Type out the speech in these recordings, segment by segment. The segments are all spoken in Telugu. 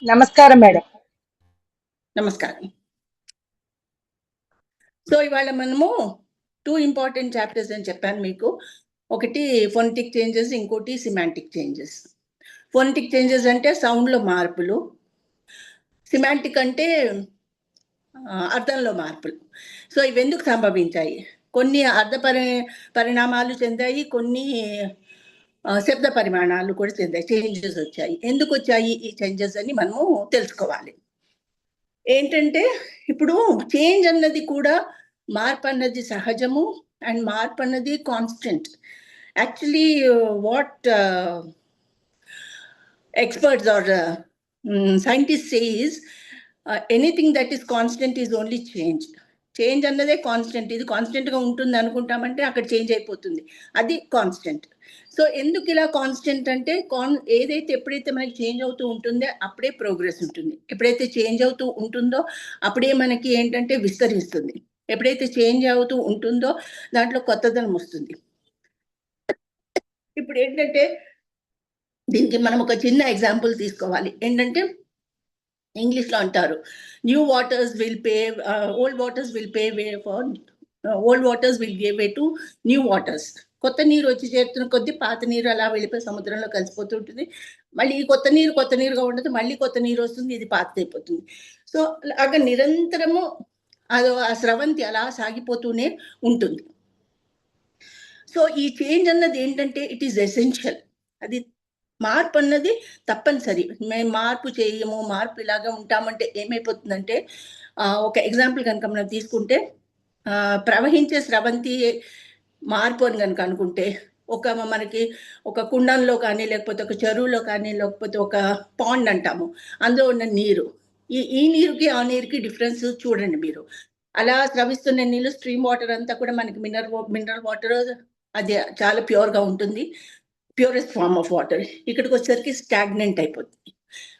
నమస్కారం మేడం. నమస్కారం. సో ఇవాళ మనము 2 ఇంపార్టెంట్ చాప్టర్స్ అని చెప్పాను మీకు. ఒకటి ఫోనెటిక్ చేంజెస్, ఇంకోటి సిమాంటిక్ చేంజెస్. ఫోనెటిక్ చేంజెస్ అంటే సౌండ్లో మార్పులు, సిమాంటిక్ అంటే అర్థంలో మార్పులు. సో ఇవి ఎందుకు సంభవించాయి? కొన్ని పరిణామాలు చెందాయి, కొన్ని శబ్ద పరిమాణాలు కూడా చెందాయి, చేంజెస్ వచ్చాయి. ఎందుకు వచ్చాయి ఈ చేంజెస్ అని మనము తెలుసుకోవాలి. ఏంటంటే ఇప్పుడు చేంజ్ అన్నది కూడా, మార్పు అన్నది సహజము అండ్ మార్పు అన్నది constant. Actually what experts or scientists say is anything that is constant is only change. Change అన్నదే కాన్స్టెంట్. ఇది కాన్స్టెంట్గా ఉంటుంది అనుకుంటామంటే అక్కడ చేంజ్ అయిపోతుంది, అది కాన్స్టెంట్. సో ఎందుకు ఇలా కాన్స్టెంట్ అంటే ఏదైతే ఎప్పుడైతే మనకి చేంజ్ అవుతూ ఉంటుందో అప్పుడే ప్రోగ్రెస్ ఉంటుంది. ఎప్పుడైతే చేంజ్ అవుతూ ఉంటుందో అప్పుడే మనకి ఏంటంటే విస్తరిస్తుంది. ఎప్పుడైతే చేంజ్ అవుతూ ఉంటుందో దాంట్లో కొత్తదనం వస్తుంది. ఇప్పుడు ఏంటంటే దీనికి మనం ఒక చిన్న ఎగ్జాంపుల్ తీసుకోవాలి. ఏంటంటే ఇంగ్లీష్లో అంటారు, new waters will pay, old waters will pay way for, old waters will give way to new waters. కొత్త నీరు వచ్చి చేరుతున్న కొద్దీ పాత నీరు అలా వెళ్ళిపోయి సముద్రంలో కలిసిపోతుంటుంది. మళ్ళీ ఈ కొత్త నీరుగా ఉండదు, మళ్ళీ కొత్త నీరు వస్తుంది, ఇది పాతదైపోతుంది. సో అలాగ నిరంతరము అది ఆ స్రవంతి అలా సాగిపోతూనే ఉంటుంది. సో ఈ చేంజ్ అన్నది ఏంటంటే ఇట్ ఈస్ ఎసెన్షియల్. అది మార్పు అన్నది తప్పనిసరి. మేము మార్పు చేయము, మార్పు ఇలాగా ఉంటామంటే ఏమైపోతుందంటే, ఒక ఎగ్జాంపుల్ కనుక మనం తీసుకుంటే, ప్రవహించే స్రవంతి మార్పు అని కనుక అనుకుంటే, మనకి ఒక కుండంలో కానీ, లేకపోతే ఒక చెరువులో కానీ, లేకపోతే ఒక పాండ్ అంటాము, అందులో ఉన్న నీరు, ఈ నీరుకి ఆ నీరుకి డిఫరెన్స్ చూడండి మీరు. అలా స్రవిస్తున్న నీళ్ళు, స్ట్రీమ్ వాటర్ అంతా కూడా మనకి మినరల్ వాటర్, అది చాలా ప్యూర్గా ఉంటుంది, ప్యూరెస్ట్ ఫార్మ్ ఆఫ్ వాటర్. ఇక్కడికి వచ్చేసరికి స్టాగ్నెంట్ అయిపోతుంది.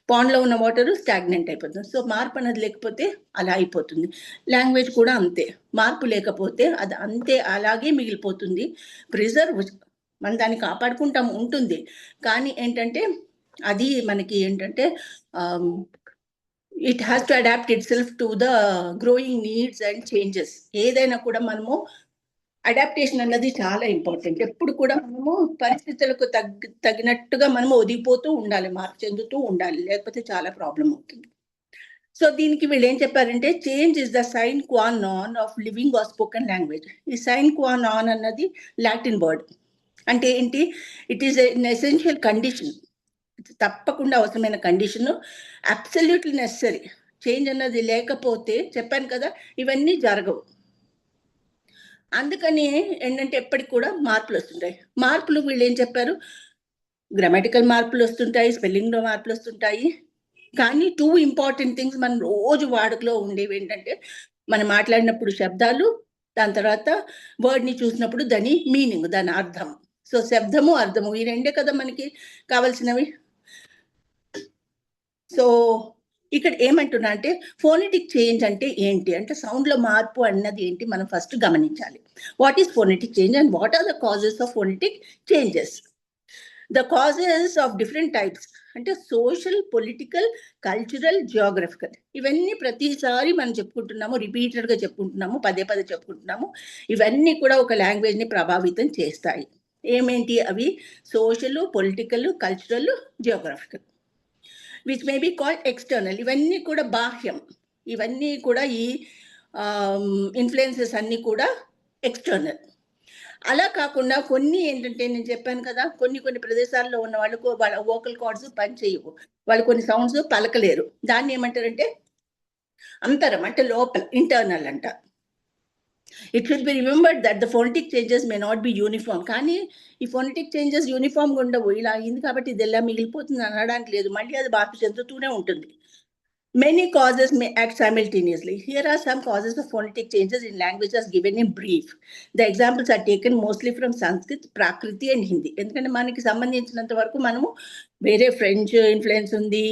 పాండ్లో ఉన్న వాటర్ స్టాగ్నెంట్ అయిపోతుంది. సో మార్పు అనేది లేకపోతే అలా అయిపోతుంది. లాంగ్వేజ్ కూడా అంతే, మార్పు లేకపోతే అది అంతే అలాగే మిగిలిపోతుంది. ప్రిజర్వ్ మనం దాన్ని కాపాడుకుంటాం ఉంటుంది, కానీ ఏంటంటే అది మనకి ఏంటంటే it has to adapt itself to the growing needs and changes. ఏదైనా కూడా మనము అడాప్టేషన్ అన్నది చాలా ఇంపార్టెంట్. ఎప్పుడు కూడా మనము పరిస్థితులకు తగినట్టుగా మనము ఒదిగిపోతూ ఉండాలి, మార్పు చెందుతూ ఉండాలి, లేకపోతే చాలా ప్రాబ్లం అవుతుంది. సో దీనికి వీళ్ళు ఏం చెప్పారంటే, change is the sine qua non of living or spoken language. ఈ సైన్ క్వా నాన్ అన్నది లాటిన్ వర్డ్. అంటే ఏంటి? It is an essential condition, తప్పకుండా అవసరమైన కండిషన్, అబ్సల్యూట్లీ నెసరీ. చేంజ్ అన్నది లేకపోతే చెప్పాను కదా ఇవన్నీ జరగవు. అందుకని ఏంటంటే ఎప్పటికి కూడా మార్పులు వస్తుంటాయి. మార్పులు వీళ్ళు ఏం చెప్పారు, గ్రామటికల్ మార్పులు వస్తుంటాయి, స్పెల్లింగ్లో మార్పులు వస్తుంటాయి. కానీ 2 ఇంపార్టెంట్ థింగ్స్ మనం రోజు వాడుకలో ఉండేవి ఏంటంటే, మనం మాట్లాడినప్పుడు శబ్దాలు, దాని తర్వాత వర్డ్ని చూసినప్పుడు దాని మీనింగ్, దాని అర్థం. సో శబ్దము, అర్థము, ఈ రెండే కదా మనకి కావాల్సినవి. సో ఇక్కడ ఏమంటున్నా అంటే, ఫోనెటిక్ చేంజ్ అంటే ఏంటి అంటే, సౌండ్లో మార్పు అన్నది ఏంటి మనం ఫస్ట్ గమనించాలి. What is phonetic change and what are the causes of phonetic changes? The causes of different types అంటే సోషల్, పొలిటికల్, కల్చరల్, జియోగ్రఫికల్. ఇవన్నీ ప్రతిసారి మనం చెప్పుకుంటున్నాము, రిపీటెడ్గా చెప్పుకుంటున్నాము, పదే చెప్పుకుంటున్నాము. ఇవన్నీ కూడా ఒక లాంగ్వేజ్ని ప్రభావితం చేస్తాయి. ఏమేంటి అవి? Social, political, cultural, geographical, which may be called external. ఇవన్నీ కూడా బాహ్యం. ఇవన్నీ కూడా ఈ ఇన్ఫ్లుయెన్సెస్ అన్నీ కూడా ఎక్స్టర్నల్. అలా కాకుండా కొన్ని ఏంటంటే, నేను చెప్పాను కదా, కొన్ని ప్రదేశాల్లో ఉన్న వాళ్ళకు వాళ్ళ వోకల్ కార్డ్స్ పనిచేయవు, వాళ్ళు కొన్ని సౌండ్స్ పలకలేరు. దాన్ని ఏమంటారంటే అంతరం, అంటే లోపల, ఇంటర్నల్ అంట. It should be remembered that the phonetic changes may not be uniform. కానీ ఈ ఫోనెటిక్ చేంజెస్ యూనిఫామ్గా ఉండవు. ఇలా అయింది కాబట్టి ఇది ఎలా మిగిలిపోతుంది అనడానికి లేదు, మళ్ళీ అది మార్పు చెందుతూనే ఉంటుంది. Many causes may act simultaneously. Here are some causes of phonetic changes in language as given in brief. The examples are taken mostly from Sanskrit, Prakriti and Hindi. ఎందుకంటే మనకి సంబంధించినంత వరకు మనము వేరే ఫ్రెంచ్ ఇన్ఫ్లుయెన్స్ ఉంది,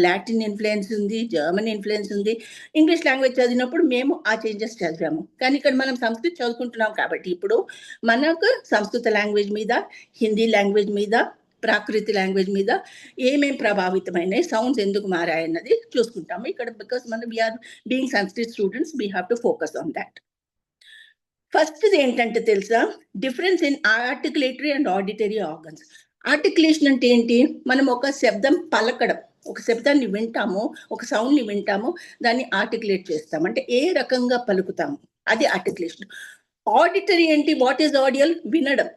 లాటిన్ ఇన్ఫ్లుయెన్స్ ఉంది, జర్మన్ ఇన్ఫ్లుయెన్స్ ఉంది. ఇంగ్లీష్ లాంగ్వేజ్ చదివినప్పుడు మేము ఆ చేంజెస్ చదివాము. కానీ ఇక్కడ మనం సంస్కృత్ చదువుకుంటున్నాం కాబట్టి ఇప్పుడు మనకు సంస్కృత లాంగ్వేజ్ మీద, హిందీ లాంగ్వేజ్ మీద, ప్రాకృతి లాంగ్వేజ్ మీద ఏమేం ప్రభావితమైనాయి, సౌండ్స్ ఎందుకు మారాయన్నది చూసుకుంటాము ఇక్కడ. బికాస్ మనం we are being Sanskrit students, we have to focus on that. First ఏంటంటే తెలుసా, difference in articulatory and auditory organs. Articulation అంటే ఏంటి, మనం ఒక శబ్దం పలకడం, ఒక శబ్దాన్ని వింటాము, ఒక సౌండ్ని వింటాము, దాన్ని ఆర్టికులేట్ చేస్తాం, అంటే ఏ రకంగా పలుకుతాము, అది ఆర్టికులేషన్. ఆడిటరీ ఏంటి, వాట్ ఈజ్ ఆడియల్, వినడం.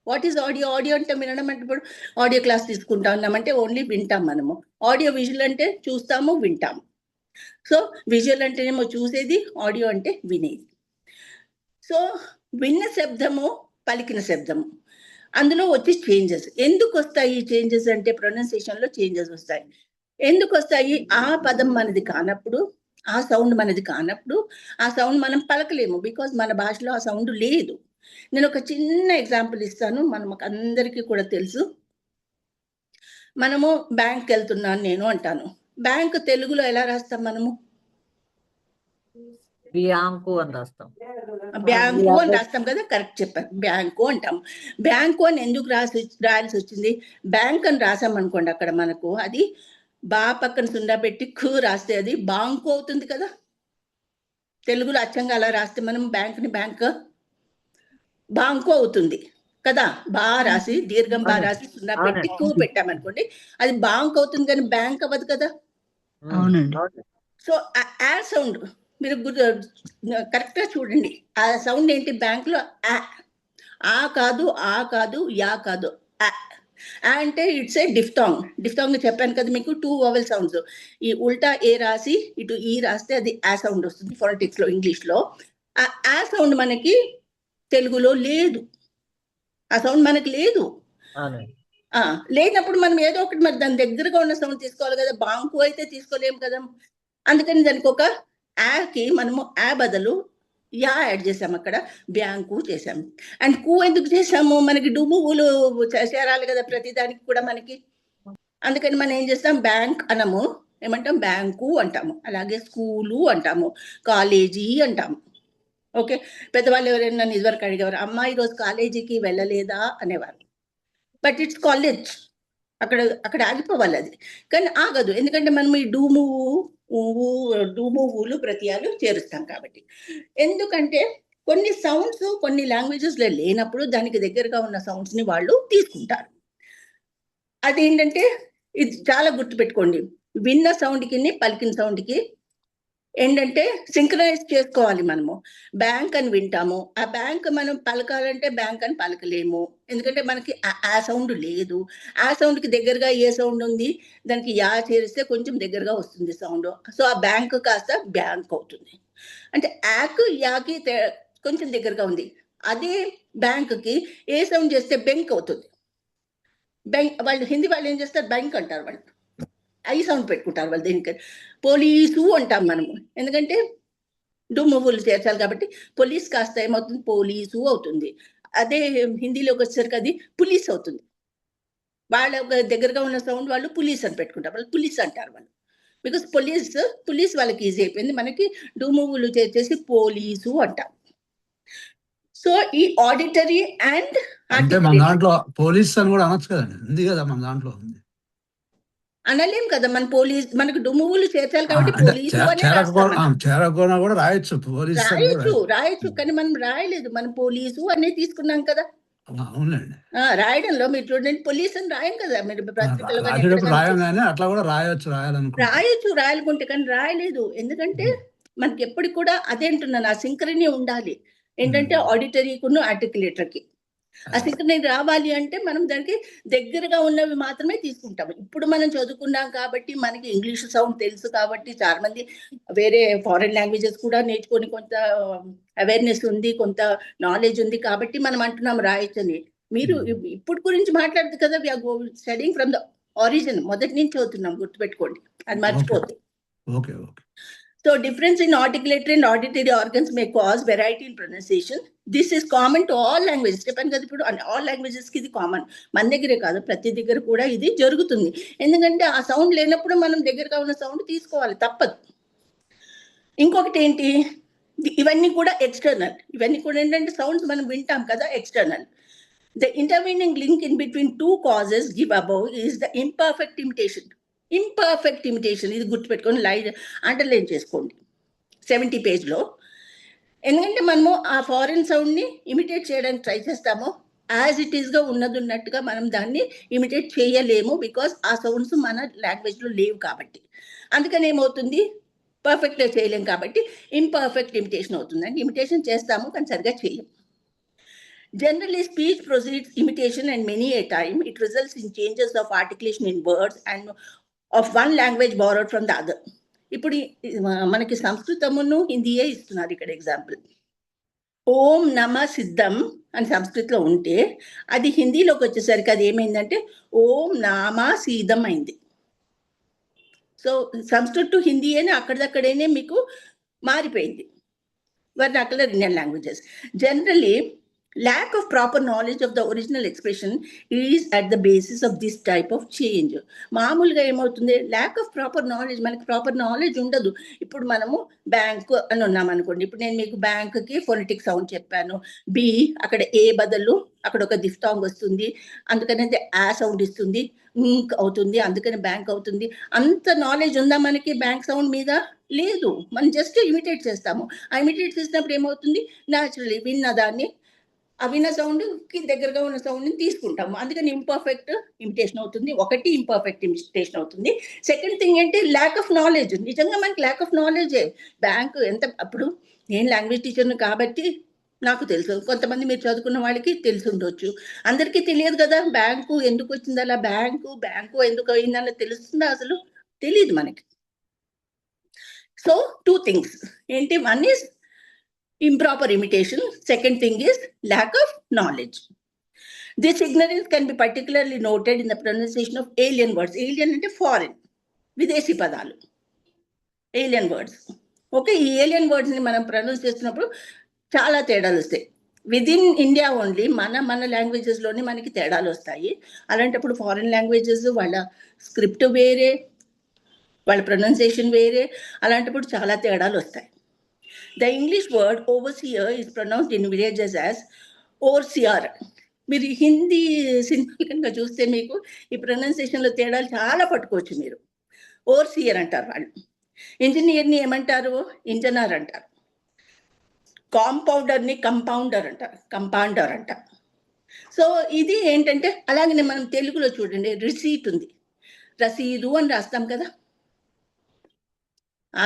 వాట్ ఈజ్ ఆడియో, ఆడియో అంటే వినడం అంటే ఇప్పుడు ఆడియో క్లాస్ తీసుకుంటా ఉన్నామంటే ఓన్లీ వింటాం మనము. ఆడియో విజువల్ అంటే చూస్తాము వింటాము. సో విజువల్ అంటేనేమో చూసేది, ఆడియో అంటే వినేది. సో విన్న శబ్దము, పలికిన శబ్దము, అందులో వచ్చి చేంజెస్ ఎందుకు వస్తాయి? చేంజెస్ అంటే ప్రొనౌన్సియేషన్లో చేంజెస్ వస్తాయి. ఎందుకు వస్తాయి? ఆ పదం మనది కానప్పుడు, ఆ సౌండ్ మనది కానప్పుడు, ఆ సౌండ్ మనం పలకలేము, బికాజ్ మన భాషలో ఆ సౌండ్ లేదు. నేను ఒక చిన్న ఎగ్జాంపుల్ ఇస్తాను, మనకు అందరికీ కూడా తెలుసు. మనము బ్యాంక్ వెళ్తున్నాను నేను అంటాను, బ్యాంక్ తెలుగులో ఎలా రాస్తాం మనము? బ్యాంకు అని రాస్తాం. బ్యాంకు అని రాస్తాం కదా, కరెక్ట్ చెప్పారు, బ్యాంకు అంటాం. బ్యాంకు అని ఎందుకు రాయాల్సి వచ్చింది? బ్యాంక్ అని రాసాం అనుకోండి, అక్కడ మనకు అది బా పక్కన సున్నా పెట్టి కు రాస్తే అది బాంకు అవుతుంది కదా. తెలుగులో అచ్చంగా అలా రాస్తే మనం బ్యాంక్ని బ్యాంక్ బాంకు అవుతుంది కదా. బా రాసి దీర్ఘం బా రాసి సున్నా పెట్టి కు పెట్టామనుకోండి, అది బాంక్ అవుతుంది, కానీ బ్యాంక్ అవ్వదు కదా. అవునండి. సో ఆ సౌండ్ మీరు కరెక్ట్ గా చూడండి, ఆ సౌండ్ ఏంటి బ్యాంక్ లో? ఆ కాదు, ఆ కాదు, యా కాదు, అంటే ఇట్స్ ఏ డిఫ్టాంగ్. డిఫ్టాంగ్ చెప్పాను కదా మీకు, 2 వవెల్ సౌండ్స్. ఈ ఉల్టా ఏ రాసి ఇటు ఈ రాస్తే అది ఆ సౌండ్ వస్తుంది ఫోనెటిక్స్ లో, ఇంగ్లీష్ లో. ఆ సౌండ్ మనకి తెలుగులో లేదు, ఆ సౌండ్ మనకి లేదు. లేనప్పుడు మనం ఏదో ఒకటి మరి దాని దగ్గరగా ఉన్న సౌండ్ తీసుకోవాలి కదా, బాంకు అయితే తీసుకోలేము కదా. అందుకని దానికి ఒక యాకి మనము ఆ బదులు యా యాడ్ చేసాము, అక్కడ బ్యాంకు చేసాము. అండ్ కు ఎందుకు చేసాము? మనకి డుబులు చేరాలి కదా ప్రతిదానికి కూడా మనకి. అందుకని మనం ఏం చేస్తాం, బ్యాంక్ అనము, ఏమంటాం, బ్యాంకు అంటాము. అలాగే స్కూలు అంటాము, కాలేజీ అంటాము. ఓకే, పెద్దవాళ్ళు ఎవరైనా నన్ను ఇదివరకు అడిగేవారు, అమ్మ ఈరోజు కాలేజీకి వెళ్ళలేదా అనేవారు. బట్ ఇట్స్ కాలేజ్, అక్కడ ఆగిపోవాలి అది, కానీ ఆగదు. ఎందుకంటే మనం ఈ డూములు ప్రత్యయాలు చేరుస్తాం కాబట్టి. ఎందుకంటే కొన్ని సౌండ్స్ కొన్ని లాంగ్వేజెస్ లో లేనప్పుడు దానికి దగ్గరగా ఉన్న సౌండ్స్ ని వాళ్ళు తీసుకుంటారు. అదేంటంటే ఇది చాలా గుర్తుపెట్టుకోండి, విన్న సౌండ్ కి పలికిన సౌండ్ కి ఏంటంటే సింక్రనైజ్ చేసుకోవాలి. మనము బ్యాంక్ అని వింటాము, ఆ బ్యాంక్ మనం పలకాలంటే బ్యాంక్ అని పలకలేము, ఎందుకంటే మనకి ఆ సౌండ్ లేదు. ఆ సౌండ్కి దగ్గరగా ఏ సౌండ్ ఉంది, దానికి యా చేరిస్తే కొంచెం దగ్గరగా వస్తుంది సౌండ్. సో ఆ బ్యాంక్ కాస్త బ్యాంక్ అవుతుంది, అంటే యాకు యాకి కొంచెం దగ్గరగా ఉంది. అదే బ్యాంక్కి ఏ సౌండ్ చేస్తే బెంక్ అవుతుంది. వాళ్ళు హిందీ వాళ్ళు ఏం చేస్తారు, బ్యాంక్ అంటారు, వాళ్ళు ఐ సౌండ్ పెట్టుకుంటారు వాళ్ళు. దీనికి పోలీసు అంటాం మనము, ఎందుకంటే డుమ్ములు చేర్చాలి కాబట్టి. పోలీస్ కాస్త ఏమవుతుంది, పోలీసు అవుతుంది. అదే హిందీలోకి వచ్చేసరికి అది పులీస్ అవుతుంది. వాళ్ళ దగ్గరగా ఉన్న సౌండ్ వాళ్ళు పులీస్ అని పెట్టుకుంటారు, వాళ్ళు పులీస్ అంటారు వాళ్ళు. బికాస్ పులీస్ వాళ్ళకి ఈజీ అయిపోయింది, మనకి డుమ్ములు చేర్చేసి పోలీసు అంటాం. సో ఈ ఆడిటరీ అండ్ అంటే మన దాంట్లో పోలీస్ అని కూడా అనొచ్చు కదండి, ఉంది కదా మన దాంట్లో ఉంది. అనలేం కదా, మన పోలీస్ మనకు డుమ్ములు చేర్చాలి కాబట్టి పోలీసు చేరకుండా కూడా రాయొచ్చు, రాయొచ్చు, కానీ మనం రాయలేదు, మనం పోలీసు అనే తీసుకున్నాం కదా. అవునండి, రాయడంలో మీరు చూడండి, పోలీస్ అని రాయం కదా, మీరు అట్లా కూడా రాయాలనుకుంటే, కానీ రాయలేదు. ఎందుకంటే మనకి ఎప్పటికి కూడా అదే అంటున్నాను, ఆ సింక్రనీ ఉండాలి. ఏంటంటే ఆడిటరీకును ఆర్టికులేటర్కి ఆ సింక్రనీ రావాలి అంటే మనం దానికి దగ్గరగా ఉన్నవి మాత్రమే తీసుకుంటాము. ఇప్పుడు మనం చదువుకున్నాం కాబట్టి మనకి ఇంగ్లీష్ సౌండ్ తెలుసు కాబట్టి, చాలా మంది వేరే ఫారెన్ లాంగ్వేజెస్ కూడా నేర్చుకొని కొంత అవేర్నెస్ ఉంది, కొంత నాలెడ్జ్ ఉంది కాబట్టి మనం అంటున్నాం రాయొచ్చని. మీరు ఇప్పుడు గురించి మాట్లాడదు కదా, స్టడీయింగ్ ఫ్రమ్ ద ఆరిజిన్, మొదటి నుంచి చదువుతున్నాం, గుర్తుపెట్టుకోండి, అది మర్చిపోతుంది. So difference in articulatory and auditory organs may cause variety in pronunciation. This is common to all languages. చెప్పాను కదా ఇప్పుడు, all languages కి ఇది కామన్, మన దగ్గరే కాదు ప్రతి దగ్గర కూడా ఇది జరుగుతుంది. ఎందుకంటే ఆ సౌండ్ లేనప్పుడు మనం దగ్గరగా ఉన్న సౌండ్ తీసుకోవాలి, తప్పదు. ఇంకొకటి ఏంటి, ఇవన్నీ కూడా ఎక్స్టర్నల్. ఇవన్నీ కూడా ఏంటంటే సౌండ్స్ మనం వింటాం కదా, external. The intervening link in between two causes give above is the imperfect imitation. Imperfect imitation ఇది గుర్తుపెట్టుకొని లైన్ అండర్లైన్ చేసుకోండి 70 పేజ్లో. ఎందుకంటే మనము ఆ ఫారిన్ సౌండ్ని ఇమిటేట్ చేయడానికి ట్రై చేస్తాము, యాజ్ ఇట్ ఈస్గా ఉన్నట్టుగా మనం దాన్ని ఇమిటేట్ చేయలేము, బికాస్ ఆ సౌండ్స్ మన లాంగ్వేజ్లో లేవు కాబట్టి. అందుకని ఏమవుతుంది, పర్ఫెక్ట్గా చేయలేము కాబట్టి ఇంపర్ఫెక్ట్ ఇమిటేషన్ అవుతుంది. అంటే ఇమిటేషన్ చేస్తాము కానీ సరిగా చేయలేము. Generally, speech proceeds imitation, and many a time it results in changes of articulation in words and of one language borrowed from the other. ఇప్పుడు మనకి సంస్కృతమును హిందీయే ఇస్తున్నారు ఇక్కడ ఎగ్జాంపుల్. ఓం నమ సిద్ధం అని సంస్కృతిలో ఉంటే అది హిందీలోకి వచ్చేసరికి అది ఏమైందంటే ఓం నామ సీదం అయింది. సో సంస్కృత్ టు హిందీ అని అక్కడిదక్కడేనే మీకు మారిపోయింది. vernacular Indian languages. Generally, lack of proper knowledge of the original expression is at the basis of this type of change. మామూలుగా ఏమవుతుంది, ల్యాక్ ఆఫ్ ప్రాపర్ నాలెడ్జ్, మనకి ప్రాపర్ నాలెడ్జ్ ఉండదు. ఇప్పుడు మనము బ్యాంకు అని ఉన్నాం అనుకోండి, ఇప్పుడు నేను మీకు బ్యాంకుకి ఫొనెటిక్ సౌండ్ చెప్పాను, బి అక్కడ ఏ బదులు అక్కడ ఒక దిఫ్తాంగ్ వస్తుంది, అందుకని ఆ సౌండ్ ఇస్తుంది, అవుతుంది, అందుకని బ్యాంక్ అవుతుంది. అంత నాలెడ్జ్ ఉందా మనకి బ్యాంక్ సౌండ్ మీద? లేదు. మనం జస్ట్ ఇమిటేట్ చేస్తాము. ఆ ఇమిటేట్ చేసినప్పుడు ఏమవుతుంది, న్యాచురలీ విన్న దాన్ని, ఆ విన్న సౌండ్కి దగ్గరగా ఉన్న సౌండ్ని తీసుకుంటాము, అందుకని ఇంపర్ఫెక్ట్ ఇమిటేషన్ అవుతుంది. ఒకటి ఇంపర్ఫెక్ట్ ఇమిటేషన్ అవుతుంది. సెకండ్ థింగ్ ఏంటి, ల్యాక్ ఆఫ్ నాలెడ్జ్. నిజంగా మనకి ల్యాక్ ఆఫ్ నాలెడ్జే. బ్యాంకు ఎంత, అప్పుడు నేను లాంగ్వేజ్ టీచర్ను కాబట్టి నాకు తెలుసు, కొంతమంది మీరు చదువుకున్న వాళ్ళకి తెలిసి ఉండొచ్చు, అందరికీ తెలియదు కదా బ్యాంకు ఎందుకు వచ్చింది, అలా బ్యాంకు ఎందుకు అయిందని తెలుస్తుందా? అసలు తెలియదు మనకి. సో 2 things ఏంటి, one is improper imitation, second thing is lack of knowledge. This ignorance can be particularly noted in the pronunciation of alien words. Alien అంటే ఫారిన్, విదేశీ పదాలు, ఏలియన్ వర్డ్స్. ఓకే, ఈ ఏలియన్ వర్డ్స్ని మనం ప్రొనౌన్స్ చేస్తున్నప్పుడు చాలా తేడాలు వస్తాయి. విదిన్ ఇండియా ఓన్లీ మన లాంగ్వేజెస్లోనే మనకి తేడాలు వస్తాయి. అలాంటప్పుడు ఫారిన్ లాంగ్వేజెస్ వాళ్ళ స్క్రిప్ట్ వేరే, వాళ్ళ ప్రొనౌన్సియేషన్ వేరే, అలాంటప్పుడు చాలా తేడాలు వస్తాయి. The English word overseer is pronounced in villages as overseer. మీరు హిందీ సినిమా కనుక చూస్తే మీకు ఈ ప్రొనౌన్సియేషన్లో తేడాలు చాలా పట్టుకోవచ్చు మీరు. ఓవర్సియర్ అంటారు వాళ్ళు. ఇంజనీర్ని ఏమంటారు, ఇంజనీర్ అంటారు. కాంపౌండర్ని కంపౌండర్ అంటారు. సో ఇది ఏంటంటే, అలాగనే మనం తెలుగులో చూడండి, రిసీట్ ఉంది, రసీదు అని రాస్తాం కదా,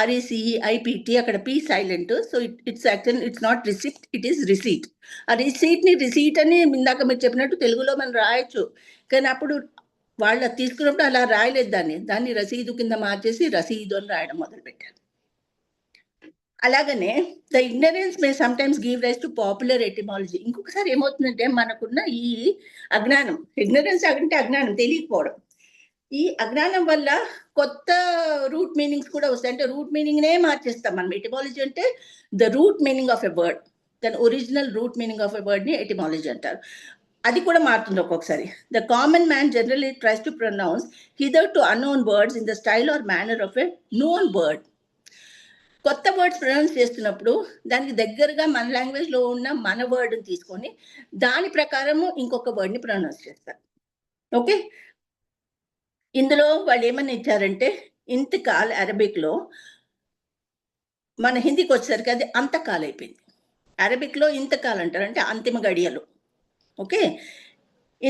RECEIPT, అక్కడ P silent. So it's not receipt, it is receipt. ఆ రిసీట్ని రిసీట్ అని ఇందాక మీరు చెప్పినట్టు తెలుగులో మనం రాయొచ్చు, కానీ అప్పుడు వాళ్ళు తీసుకున్నప్పుడు అలా రాయలేదు, దాన్ని రసీదు కింద మార్చేసి రసీదు అని రాయడం మొదలుపెట్టారు. అలాగనే the ignorance may sometimes give rise to popular etymology. ఇంకొకసారి ఏమవుతుందంటే మనకున్న ఈ అజ్ఞానం, ఇగ్నరెన్స్ అంటే అజ్ఞానం, తెలియకపోవడం, ఈ అజ్ఞానం వల్ల కొత్త రూట్ మీనింగ్స్ కూడా వస్తాయి. అంటే రూట్ మీనింగ్నే మార్చేస్తాం మనం. ఎటిమాలజీ అంటే the root meaning of a word, దాని original root meaning of a వర్డ్ని ఎటిమాలజీ అంటారు. అది కూడా మారుతుంది ఒక్కొక్కసారి. The common man generally tries to pronounce hitherto unknown words in the style or manner of a known word. కొత్త వర్డ్స్ ప్రొనౌన్స్ చేస్తున్నప్పుడు దానికి దగ్గరగా మన లాంగ్వేజ్లో ఉన్న మన వర్డ్ని తీసుకొని దాని ప్రకారము ఇంకొక వర్డ్ని ప్రొనౌన్స్ చేస్తారు. ఓకే, ఇందులో వాళ్ళు ఏమని ఇచ్చారంటే, ఇంతకాల్ అరబిక్లో, మన హిందీకి వచ్చేసరికి అది అంతకాల్ అయిపోయింది. అరబిక్లో ఇంతకాల్ అంటారు, అంటే అంతిమ గడియలు. ఓకే,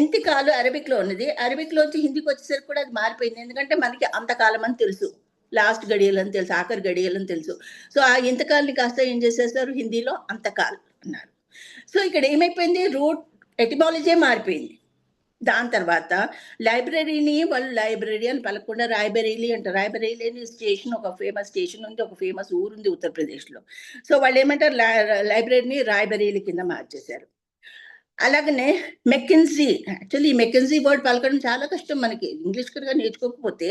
ఇంతకాలు అరబిక్లో ఉన్నది, అరబిక్లోంచి హిందీకి వచ్చేసరికి కూడా అది మారిపోయింది. ఎందుకంటే మనకి అంతకాలం అని తెలుసు, లాస్ట్ గడియలు అని తెలుసు, ఆఖరి గడియలు అని తెలుసు. సో ఆ ఇంతకాల్ని కాస్త ఏం చేసేస్తారు, హిందీలో అంతకాల్ అన్నారు. సో ఇక్కడ ఏమైపోయింది, రూట్ ఎటిమాలజీ మారిపోయింది. దాని తర్వాత లైబ్రరీని వాళ్ళు లైబ్రరీ అని పలకుండా రాయ్బరేలీ అంటారు. రాయ్బరేలీ అనే స్టేషన్, ఒక ఫేమస్ స్టేషన్ ఉంది, ఒక ఫేమస్ ఊరుంది ఉత్తరప్రదేశ్లో. సో వాళ్ళు ఏమంటారు, లైబ్రరీని రాయ్బరేలీ కింద మార్చేశారు. అలాగనే మెకెన్జీ, యాక్చువల్లీ ఈ మెకెన్జీ వర్డ్ పలకడం చాలా కష్టం మనకి, ఇంగ్లీష్ కనుక నేర్చుకోకపోతే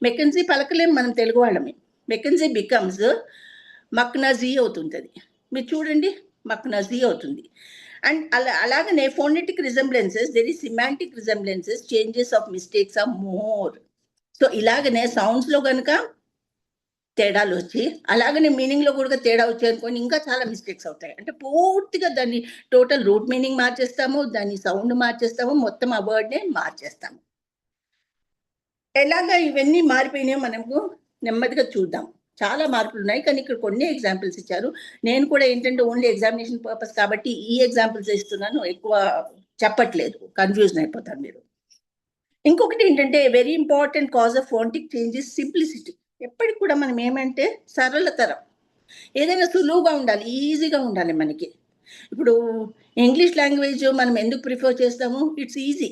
మెకెన్జీ పలకలేము మనం తెలుగు వాళ్ళమే. మెకెన్జీ బికమ్స్ మక్నజీ అవుతుంది. మీరు చూడండి, మక్నజీ అవుతుంది. అండ్ అలాగనే phonetic resemblances, there is semantic resemblances, changes of mistakes or more. So ఇలాగనే సౌండ్స్లో కనుక తేడాలు వచ్చి, అలాగనే మీనింగ్‌లో కూడా తేడా వచ్చాయనుకోండి ఇంకా చాలా మిస్టేక్స్ అవుతాయి. అంటే పూర్తిగా దాన్ని టోటల్ రూట్ మీనింగ్ మార్చేస్తాము, దాని సౌండ్ మార్చేస్తాము, మొత్తం ఆ వర్డ్‌నే మార్చేస్తాము. ఎలాగా ఇవన్నీ మారిపోయినాయో మనము నెమ్మదిగా చూద్దాం. చాలా మార్పులున్నాయి. కానీ ఇక్కడ కొన్ని ఎగ్జాంపుల్స్ ఇచ్చారు. నేను కూడా ఏంటంటే ఓన్లీ ఎగ్జామినేషన్ పర్పస్ కాబట్టి ఈ ఎగ్జాంపుల్స్ ఇస్తున్నాను. ఎక్కువ చెప్పట్లేదు. కన్‌ఫ్యూజన్ అయిపోతారు మీరు. ఇంకొకటి ఏంటంటే very important cause of phonetic change is simplicity. ఎప్పటికి కూడా మనం ఏమంటే సరళతరం. ఏదైనా సులువుగా ఉండాలి. ఈజీగా ఉండాలి మనకి. ఇప్పుడు ఇంగ్లీష్ లాంగ్వేజ్ మనం ఎందుకు ప్రిఫర్ చేస్తాము? It's easy.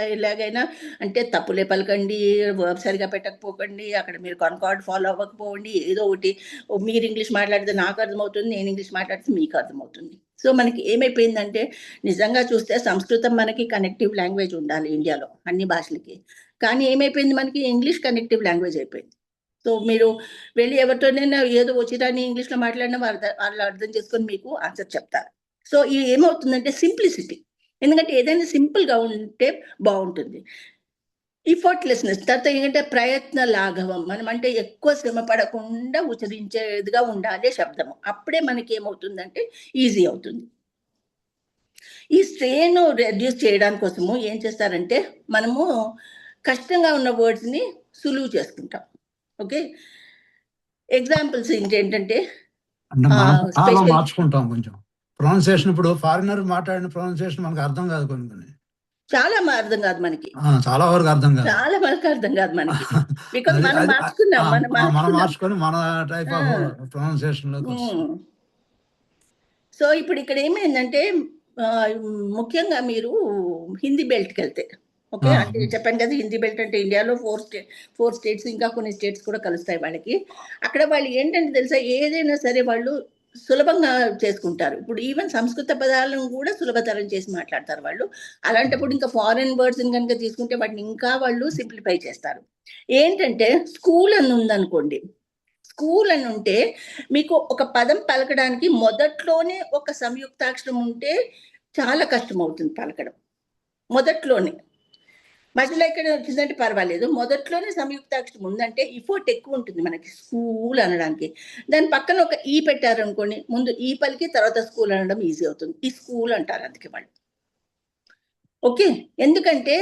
ఎలాగైనా అంటే తప్పులే పలకండి, వర్బ్ సరిగ్గా పెట్టకపోకండి, అక్కడ మీరు కాన్కార్డ్ ఫాలో అవ్వకపోండి, ఏదో ఒకటి మీరు ఇంగ్లీష్ మాట్లాడితే నాకు అర్థమవుతుంది, నేను ఇంగ్లీష్ మాట్లాడితే మీకు అర్థమవుతుంది. సో మనకి ఏమైపోయిందంటే నిజంగా చూస్తే సంస్కృతం మనకి కనెక్టివ్ లాంగ్వేజ్ ఉండాలి ఇండియాలో అన్ని భాషలకి. కానీ ఏమైపోయింది మనకి ఇంగ్లీష్ కనెక్టివ్ లాంగ్వేజ్ అయిపోయింది. సో మీరు వెళ్ళి ఎవరితోనైనా ఏదో వచ్చిరాని ఇంగ్లీష్‌లో మాట్లాడినా వాళ్ళు అర్థం చేసుకొని మీకు ఆన్సర్ చెప్తారు. సో ఇది ఏమవుతుందంటే సింప్లిసిటీ. ఎందుకంటే ఏదైనా సింపుల్‌గా ఉంటే బావుంటుంది. ఎఫర్ట్‌లెస్‌నెస్ తర్వాత ఏంటంటే ప్రయత్న లాఘవం. మనం అంటే ఎక్కువ శ్రమ పడకుండా ఉచ్చరించేదిగా ఉండాలి శబ్దము. అప్పుడే మనకేమవుతుందంటే ఈజీ అవుతుంది. ఈ స్ట్రెయిన్ రెడ్యూస్ చేయడానికి కోసము ఏం చేస్తారంటే మనము కష్టంగా ఉన్న వర్డ్స్‌ని సులువు చేసుకుంటాం. ఓకే. ఎగ్జాంపుల్స్ ఏంటంటే అంటే మనం భావం స్పెషల్ మార్చుకుంటాం కొంచెం. ప్రొనౌన్సియేషన్ ఇప్పుడు ఫారినర్ మాట్లాడిన ప్రొనౌన్సియేషన్ మనకు అర్థం కాదు కొన్ని కొన్ని. చాలా అర్థం కాదు మనకి. చాలా వరకు అర్థం కాదు. చాలా వరకు అర్థం కాదు మనకి. బికాజ్ అది మనం అది మార్చుకున్నాం. మనం మనం మార్చుకున్నాం. మార్చుకొని మన టైప్ ఆ! ఆఫ్ ప్రొనౌన్సియేషన్‌లోకి వస్తాం. హ్మ్. సో ఇప్పుడు ఇక్కడ ఏమైందంటే ఆహ్, ముఖ్యంగా మీరు హిందీ బెల్ట్‌కెళ్తే ఓకే. ఆ! అంటే చెప్పాను కదా! హిందీ బెల్ట్ అంటే ఇండియాలో 4 స్టేట్స్ ఇంకా కొన్ని స్టేట్స్ కూడా కలుస్తాయి వాళ్ళకి. అక్కడ వాళ్ళు ఏంటంటే తెలుసా? ఏదైనా సరే వాళ్ళు సులభంగా చేసుకుంటారు. ఇప్పుడు ఈవెన్ సంస్కృత పదాలను కూడా సులభతరం చేసి మాట్లాడతారు వాళ్ళు. అలాంటప్పుడు ఇంకా ఫారెన్ వర్డ్స్‌ని గనుక తీసుకుంటే వాటిని ఇంకా వాళ్ళు సింప్లిఫై చేస్తారు. ఏంటంటే స్కూల్ అని ఉందనుకోండి. స్కూల్ అని ఉంటే మీకు ఒక పదం పలకడానికి మొదట్లోనే ఒక సంయుక్తాక్షరం ఉంటే చాలా కష్టమవుతుంది పలకడం. మొదట్లోనే. మధ్యలో ఎక్కడైనా వచ్చిందంటే పర్వాలేదు. మొదట్లోనే సంయుక్తాక్షరం ఉందంటే ఎఫర్ట్ ఎక్కువుంటుంది మనకి స్కూల్ అనడానికి. దాని పక్కన ఒక ఈ పెట్టారనుకోండి, ముందు ఈ పలికి తర్వాత స్కూల్ అనడం ఈజీ అవుతుంది. ఈ స్కూల్ అంటారు అందుకే వాళ్ళు. ఓకే. ఎందుకంటే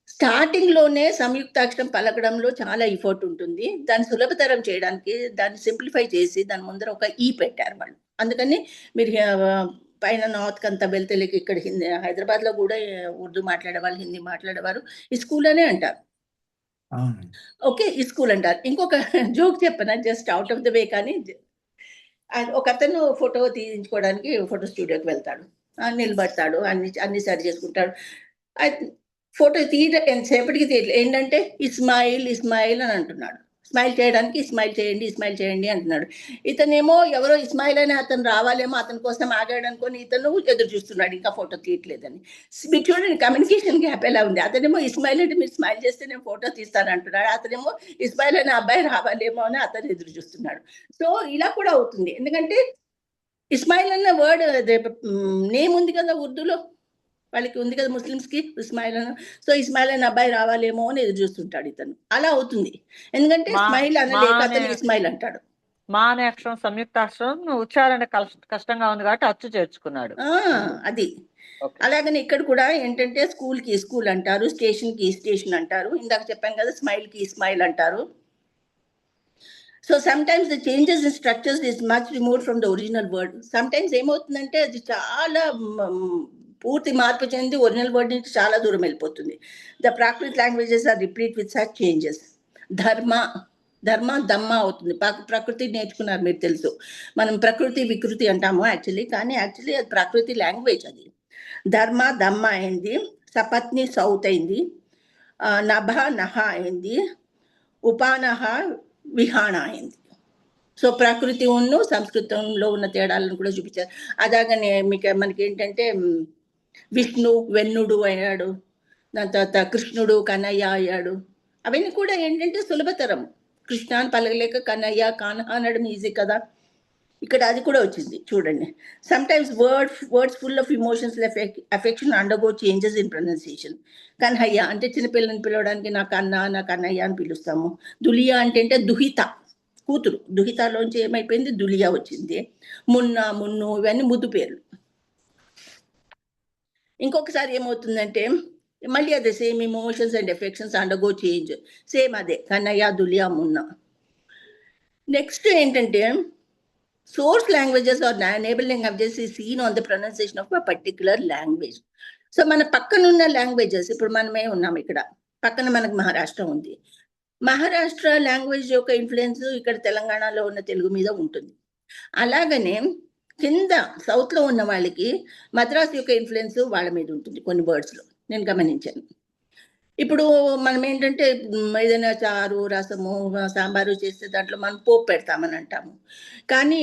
స్టార్టింగ్‌లోనే సంయుక్తాక్షరం పలకడంలో చాలా ఎఫర్ట్ ఉంటుంది. దాన్ని సులభతరం చేయడానికి దాన్ని సింప్లిఫై చేసి దాని ముందర ఒక ఈ పెట్టారు వాళ్ళు. అందుకని మీరు పైన నార్త్‌కంతా వెళ్తే లైక్ ఇక్కడ హిందీ హైదరాబాద్‌లో గూడా ఉర్దూ మాట్లాడేవాళ్ళు, హిందీ మాట్లాడేవారు ఈ స్కూల్ అనే అంటారు. అవును. ఓకే. ఈ స్కూల్ అంటారు. ఇంకొక జోక్ చెప్పనా? Just out of the way కానీ ఒకతను ఫోటో తీయించుకోవడానికి ఫోటో స్టూడియోకి వెళ్తాడు. నిలబడతాడు. అన్ని అన్ని సరి చేసుకుంటాడు. అయిత్ ఫోటో తీయడం ఎంతసేపటికి తీయట్లే. ఏంటంటే ఇస్మాయిల్, ఇస్మాయిల్ అని అంటున్నాడు. స్మైల్ చేయడానికి ఇస్మాయిల్ చేయండి, ఇస్మాయిల్ చేయండి అంటున్నాడు. ఇతనేమో ఎవరో ఇస్మాయిల్ అనే అతను రావాలేమో అతని కోసం ఆగాడనుకోని ఇతను ఎదురు చూస్తున్నాడు. ఇంకా ఫోటో తీయట్లేదని. మీరు చూడండి కమ్యూనికేషన్ గ్యాప్ ఎలా ఉంది. అతనేమో ఇస్మాయిల్ అంటే మీరు స్మైల్ చేస్తే నేను ఫోటో తీస్తానంటున్నాడు. అతనేమో ఇస్మాయిల్ అనే అబ్బాయి రావాలేమో అని అతను ఎదురు చూస్తున్నాడు. సో, ఇలా కూడా అవుతుంది. ఎందుకంటే ఇస్మాయిల్ అన్న వర్డ్ అదే నేమ్ ఉంది కదా ఉర్దూలో. వాళ్ళకి ఉంది కదా ముస్లిమ్స్‌కి ఇస్మాయిల్ అని. సో, ఇస్మాయిల్ అనే అబ్బాయి రావాలేమో అని ఎదురు చూస్తుంటాడు ఇతను. అలా అవుతుంది. ఎందుకంటే మా స్మైల్ మా అనలేక అనే అతను ఇస్మాయిల్ అంటాడు. మా అనే అక్షరం సంయుక్తాక్షరం ఉచ్చారణ కష్టంగా ఉంది కాబట్టి అచ్చు చేర్చుకున్నాడు ఆ! ముందు. అది. ఓకే. అలాగనే ఇక్కడ కూడా ఏంటంటే స్కూల్‌కి స్కూల్ అంటారు. స్టేషన్‌కి స్టేషన్ అంటారు. ఇందాక చెప్పాను కదా! స్మైల్‌కి ఇస్మాయిల్ అంటారు. So sometimes the changes in structures is much removed from the original word. Sometimes ఏమవుతుందంటే అది చాలా పూర్తి మార్పు చెంది ఒరిజినల్ వర్డ్ నుంచి చాలా దూరం వెళ్ళిపోతుంది. The Prakrit languages are replete with such changes. Dharma, dhamma అవుతుంది. ప్రకృతి నేర్చుకున్నారు మీరు తెలుసు. మనం ప్రకృతి, వికృతి అంటాము యాక్చువల్లీ. కానీ యాక్చువల్లీ అది ప్రకృతి లాంగ్వేజ్ అది. ధర్మ, దమ్మ అయింది. సపత్ని సౌత్ అయింది. నభ, నహ అయింది. ఉపానహ, విహాణ అయింది. సో ప్రకృతి సంస్కృతంలో ఉన్న తేడాలను కూడా చూపించారు. అలాగనే మనకేంటంటే విష్ణు వెన్నుడు అయ్యాడు. దాని తర్వాత కృష్ణుడు కన్నయ్య అయ్యాడు. అవన్నీ కూడా ఏంటంటే సులభతరం. కృష్ణ అని పలకలేక కన్నయ్య, కాన్హ అనడం ఈజీ కదా! ఇక్కడ అది కూడా వచ్చింది చూడండి. Some times words full of emotions affection undergo changes in pronunciation. Kanhaiya అంటే చిన్నపిల్లని పిలవడానికి నా కన్నయ్య అని పిలుస్తాము. దులియా అంటే దుహిత కూతురు, దుహితలోంచి ఏమైపోయింది దులియా వచ్చింది. మున్ను ఇవన్నీ ముద్దు పేర్లు. ఇంకొకసారి ఏమవుతుందంటే మళ్ళీ అదే same emotions and affections undergo change, same అదే కన్నయ్య దులియా మున్న. నెక్స్ట్ ఏంటంటే source languages or enabling languages is seen on the pronunciation of a particular language. So మన పక్కనున్న లాంగ్వేజెస్, ఇప్పుడు మనమే ఉన్నాం ఇక్కడ పక్కన మనకు మహారాష్ట్ర ఉంది. మహారాష్ట్ర లాంగ్వేజ్ యొక్క ఇన్ఫ్లుయెన్స్ ఇక్కడ తెలంగాణలో ఉన్న తెలుగు మీద ఉంటుంది. అలాగనే కింద సౌత్ లో ఉన్న వాళ్ళకి మద్రాస్ యొక్క ఇన్ఫ్లుయెన్స్ వాళ్ళ మీద ఉంటుంది కొన్ని వర్డ్స్ లో, నేను గమనించాను. ఇప్పుడు మనం ఏంటంటే ఏదైనా చారు రసము సాంబారు చేస్తే దాంట్లో మనం పోపు పెడతామని అంటాము, కానీ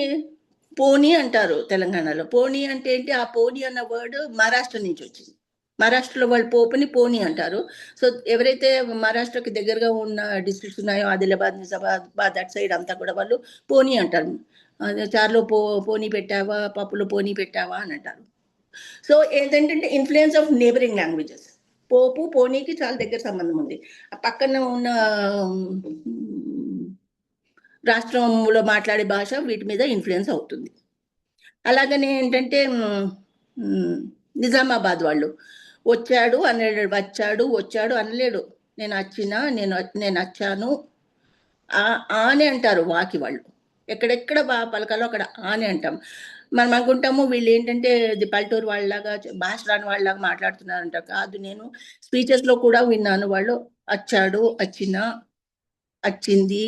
పోనీ అంటారు తెలంగాణలో. పోనీ అంటే ఏంటి? ఆ పోనీ అన్న వర్డ్ మహారాష్ట్ర నుంచి వచ్చింది. మహారాష్ట్రలో వాళ్ళు పోపుని పోనీ అంటారు. సో ఎవరైతే మహారాష్ట్రకి దగ్గరగా ఉన్న డిస్ట్రిక్ట్స్ ఉన్నాయో ఆదిలాబాద్, నిజామాబాద్ అటు సైడ్ అంతా కూడా వాళ్ళు పోనీ అంటారు. చారులో పోనీ పెట్టావా, పప్పులో పోనీ పెట్టావా అని అంటారు. సో ఏంటంటే ఇన్ఫ్లుయెన్స్ ఆఫ్ నేబరింగ్ లాంగ్వేజెస్. పోపు పోనీకి చాలా దగ్గర సంబంధం ఉంది. ఆ పక్కన ఉన్న రాష్ట్రంలో మాట్లాడే భాష వీటి మీద ఇన్ఫ్లుయెన్స్ అవుతుంది. అలాగనే ఏంటంటే నిజామాబాద్ వాళ్ళు వచ్చాడు అనలేడు, వచ్చాడు అనలేడు. నేను వచ్చాను ఆనే అంటారు. వాకి వాళ్ళు ఎక్కడెక్కడ పలకాలో అక్కడ ఆనే అంటాం. మనం అనుకుంటాము వీళ్ళు ఏంటంటే పల్లెటూరు వాళ్ళలాగా భాష రాని వాళ్ళలాగా మాట్లాడుతున్నారు అంటారు. కాదు, నేను స్పీచెస్ లో కూడా విన్నాను వాళ్ళు వచ్చాడు, వచ్చినా, వచ్చింది,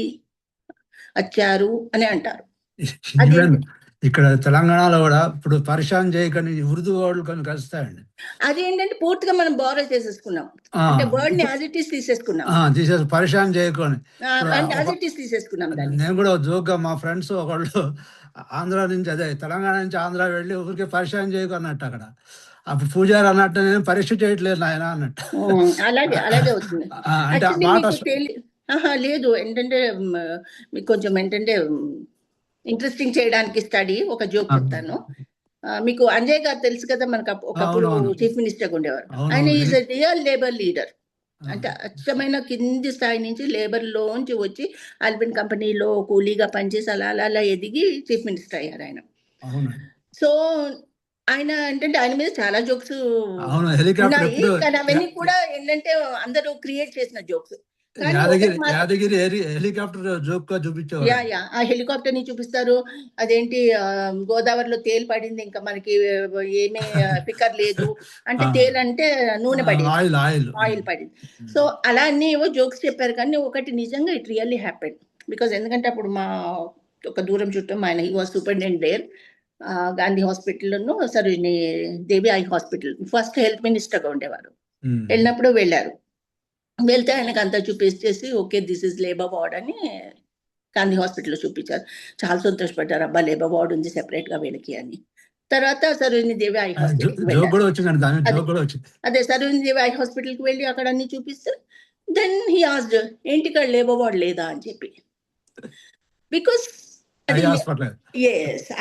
వచ్చారు అని అంటారు. ఇక్కడ తెలంగాణలో కూడా ఇప్పుడు పరిశాన్ చేయకని ఉర్దూ వర్డ్లు కొన్ని కలుస్తాయండి. అదేంటంటే పూర్తిగా మనం బోరో చేసేసుకున్నాం, అంటే వర్డ్ ని యాజ్ ఇట్ ఈస్ తీసేసుకున్నాం. పరిశాన్ చేయకొని యాజ్ ఇట్ ఈస్ తీసేసుకున్నాం. నేను కూడా జోక్గా మా ఫ్రెండ్స్ ఒకళ్ళు ఆంధ్ర నుంచి, అదే తెలంగాణ నుంచి ఆంధ్ర వెళ్ళి ఊరికే పరిశాన్ చేయకు అన్నట్టు అక్కడ. అప్పుడు పూజారి అన్నట్టు నేను పరీక్ష చేయట్లేదు నాయన అన్నట్టు. అలాగే అవుతుంది. అంటే లేదు ఏంటంటే మీకు కొంచెం ఏంటంటే ఇంట్రెస్టింగ్ చేయడానికి స్టడీ ఒక జోక్ చెప్తాను. మీకు అంజయ్ గారు తెలుసు కదా, మనకు ఒకప్పుడు చీఫ్ మినిస్టర్ ఉండేవారు. ఆయన is a real labour leader. అంటే అచ్చమైన కింది స్థాయి నుంచి లేబర్ లోంచి వచ్చి ఆల్పిన్ కంపెనీలో కూలీగా పనిచేసి అలా ఎదిగి చీఫ్ మినిస్టర్ అయ్యారు ఆయన. సో ఆయన ఏంటంటే ఆయన మీద చాలా జోక్స్ ఉన్నాయి, కానీ అవన్నీ కూడా ఏంటంటే అందరూ క్రియేట్ చేసిన జోక్స్. యాదగిరి హెలికాప్టర్ జోక్ చూపించారు. ఆ హెలికాప్టర్ ని చూపిస్తారు. అదేంటి గోదావరిలో తేలు పడింది, ఇంకా మనకి ఏమీ ఫికర్ లేదు అంటే తేలు అంటే నూనె పడింది, ఆయిల్ పడింది. సో అలా అన్ని ఏవో జోక్స్ చెప్పారు, కానీ ఒకటి నిజంగా ఇట్ రియల్లీ హ్యాపెన్. బికాస్ ఎందుకంటే అప్పుడు మా ఒక దూరం చుట్టూ ఆయన he was superintendent there, Gandhi హాస్పిటల్ను Sarojini Devi eye hospital, first health minister గా ఉండేవారు. వెళ్ళినప్పుడు వెళ్ళారు. వెళ్తే ఆయనకు అంతా చూపించేసి okay this is labour ward అని గాంధీ హాస్పిటల్లో చూపించారు. చాలా సంతోషపడ్డారు, అబ్బా లేబర్ వార్డ్ ఉంది సెపరేట్ గా వీళ్ళకి అని. తర్వాత Sarojini Devi eye hospital Sarojini Devi eye hospital కి వెళ్ళి అక్కడ అన్ని చూపిస్తే దెన్ హీ ఆస్క్డ్ ఏంటి ఇక్కడ లేబర్ వార్డ్ లేదా అని చెప్పి. బికాస్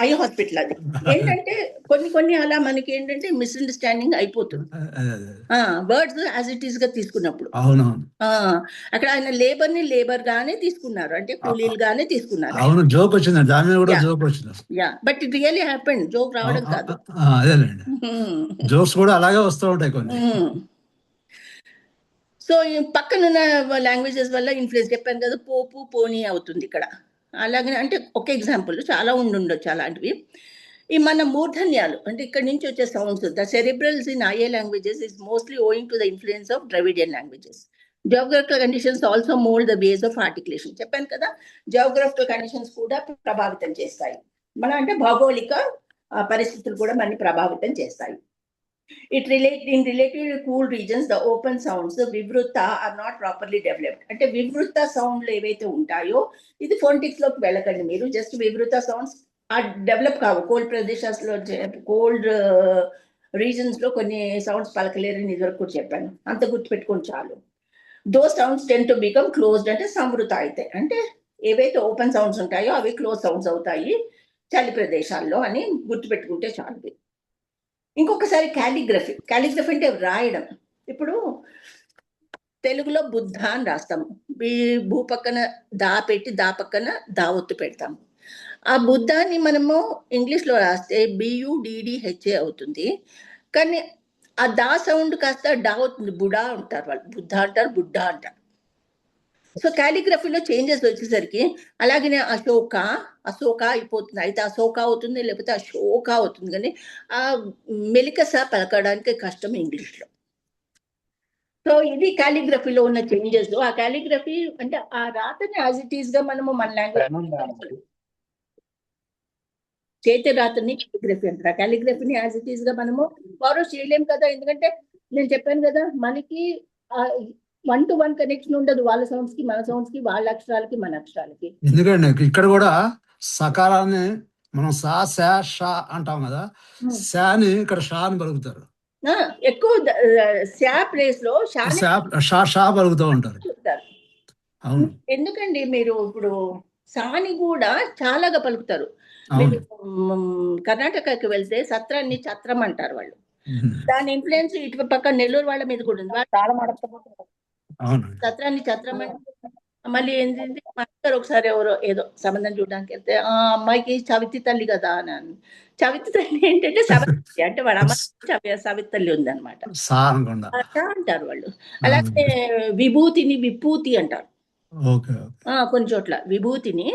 ఐ హాస్పిటల్ అది ఏంటంటే కొన్ని అలా మనకి ఏంటంటే మిస్అండర్స్టాండింగ్ అయిపోతుంది వర్డ్స్ యాజ్ ఇట్ ఈస్ గా తీసుకున్నప్పుడు. అక్కడ ఆయన లేబర్ ని లేబర్ గానే తీసుకున్నారు, అంటే కూలీలు గానే తీసుకున్నారు. But it really happened, joke రావడం కాదు. జోక్స్ కూడా అలాగే వస్తూ ఉంటాయి కొన్ని. సో పక్కనున్న లాంగ్వేజెస్ వల్ల ఇన్ఫ్లుయెన్స్ చెప్పాను కదా, పోపు పోనీ అవుతుంది ఇక్కడ. అలాగే అంటే ఒక ఎగ్జాంపుల్, చాలా ఉండొచ్చు అలాంటివి. ఈ మన మూర్ధన్యాలు అంటే ఇక్కడ నుంచి వచ్చే sounds, the cerebrals in IA languages is mostly owing to the influence of Dravidian languages. Geographical conditions also mould the ways of articulation. చెప్పాను కదా, జియోగ్రఫికల్ కండిషన్స్ కూడా ప్రభావితం చేస్తాయి మన, అంటే భౌగోళిక పరిస్థితులు కూడా మనని ప్రభావితం చేస్తాయి. In relatively cool regions, the open sounds, the vivrutta are not properly developed. అంటే వివృత సౌండ్లు ఏవైతే ఉంటాయో, ఇది ఫోనెటిక్స్ లోకి వెళ్ళకండి మీరు, జస్ట్ వివృత సౌండ్స్ డెవలప్ కావు. కోల్డ్ ప్రదేశాల్లో, కోల్డ్ రీజన్స్ లో కొన్ని సౌండ్స్ పలకలేరని ఇదివరకు కూడా చెప్పాను, అంత గుర్తుపెట్టుకొని చాలు. Though sounds tend to become closed, అంటే సంవృత అయితే, అంటే ఏవైతే ఓపెన్ సౌండ్స్ ఉంటాయో అవి క్లోజ్ సౌండ్స్ అవుతాయి. చలి ప్రదేశాల్లో అని గుర్తుపెట్టుకుంటే చాలు. ఇంకొకసారి క్యాలిగ్రఫీ అంటే రాయడం. ఇప్పుడు తెలుగులో బుద్ధ అని రాస్తాము, భూ పక్కన దా పెట్టి దా పక్కన దా ఒత్తు పెడతాము. ఆ బుద్ధాన్ని మనము ఇంగ్లీష్లో రాస్తే BUDDHA అవుతుంది, కానీ ఆ దా సౌండ్ కాస్త డా అవుతుంది, బుడా అంటారు వాళ్ళు, బుద్ధ అంటారు, బుడ్డ అంటారు. సో క్యాలిగ్రఫీలో చేంజెస్ వచ్చేసరికి అలాగనే అశోక అయిపోతుంది, అయితే అశోక అవుతుంది, లేకపోతే అశోక అవుతుంది, కానీ ఆ మెలికస పలకడానికి కష్టం ఇంగ్లీష్లో. సో ఇది క్యాలిగ్రఫీలో ఉన్న చేంజెస్. ఆ క్యాలిగ్రఫీ అంటే ఆ రాతని యాజ్ ఇట్ ఈస్ గా మనము మన లాంగ్వేజ్ చేతి రాతని క్యాలిగ్రఫీ అంటారు. క్యాలిగ్రఫీని యాజ్ ఇట్ ఈస్ గా మనము బారో చేయలేం కదా, ఎందుకంటే నేను చెప్పాను కదా, మనకి 1-to-1 కనెక్షన్ ఉండదు, వాళ్ళ సౌండ్స్ కి మన సౌండ్స్ కి, వాళ్ళ అక్షరాలకి మన అక్షరాలకి. ఎందుకంటే ఇక్కడ కూడా సకారాన్ని మనం సా శా షా అంటాం కదా, శాని ఇక్కడ షా అని పలుకుతారు, ఎక్కువ శా ప్లేస్ లో షా షా పలుకుతూ ఉంటారు. చెప్తారు. అవును, ఎందుకండి మీరు ఇప్పుడు సాని కూడా చాలాగా పలుకుతారు. మీరు కర్ణాటకకి వెళ్తే సత్రాన్ని ఛత్రం అంటారు వాళ్ళు, దాని ఇన్ఫ్లుయెన్స్ ఇటు పక్క నెల్లూరు వాళ్ళ మీద కూడా ఉంది, వాళ్ళు చాలా మాట్లాడుతున్నారు సత్రాన్ని ఛత్రం అంటే. మళ్ళీ ఏంటంటే మా అక్కరు ఒకసారి ఎవరో ఏదో సంబంధం చూడడానికి వెళ్తే ఆ అమ్మాయికి చవితి తల్లి కదా అని. చవితి తల్లి ఏంటంటే సవితి అంటే వాడు అమ్మాయి సవితి తల్లి ఉందన్నమాట అంటారు వాళ్ళు. అలాగే విభూతిని విభూతి అంటారు, కొన్ని చోట్ల విభూతిని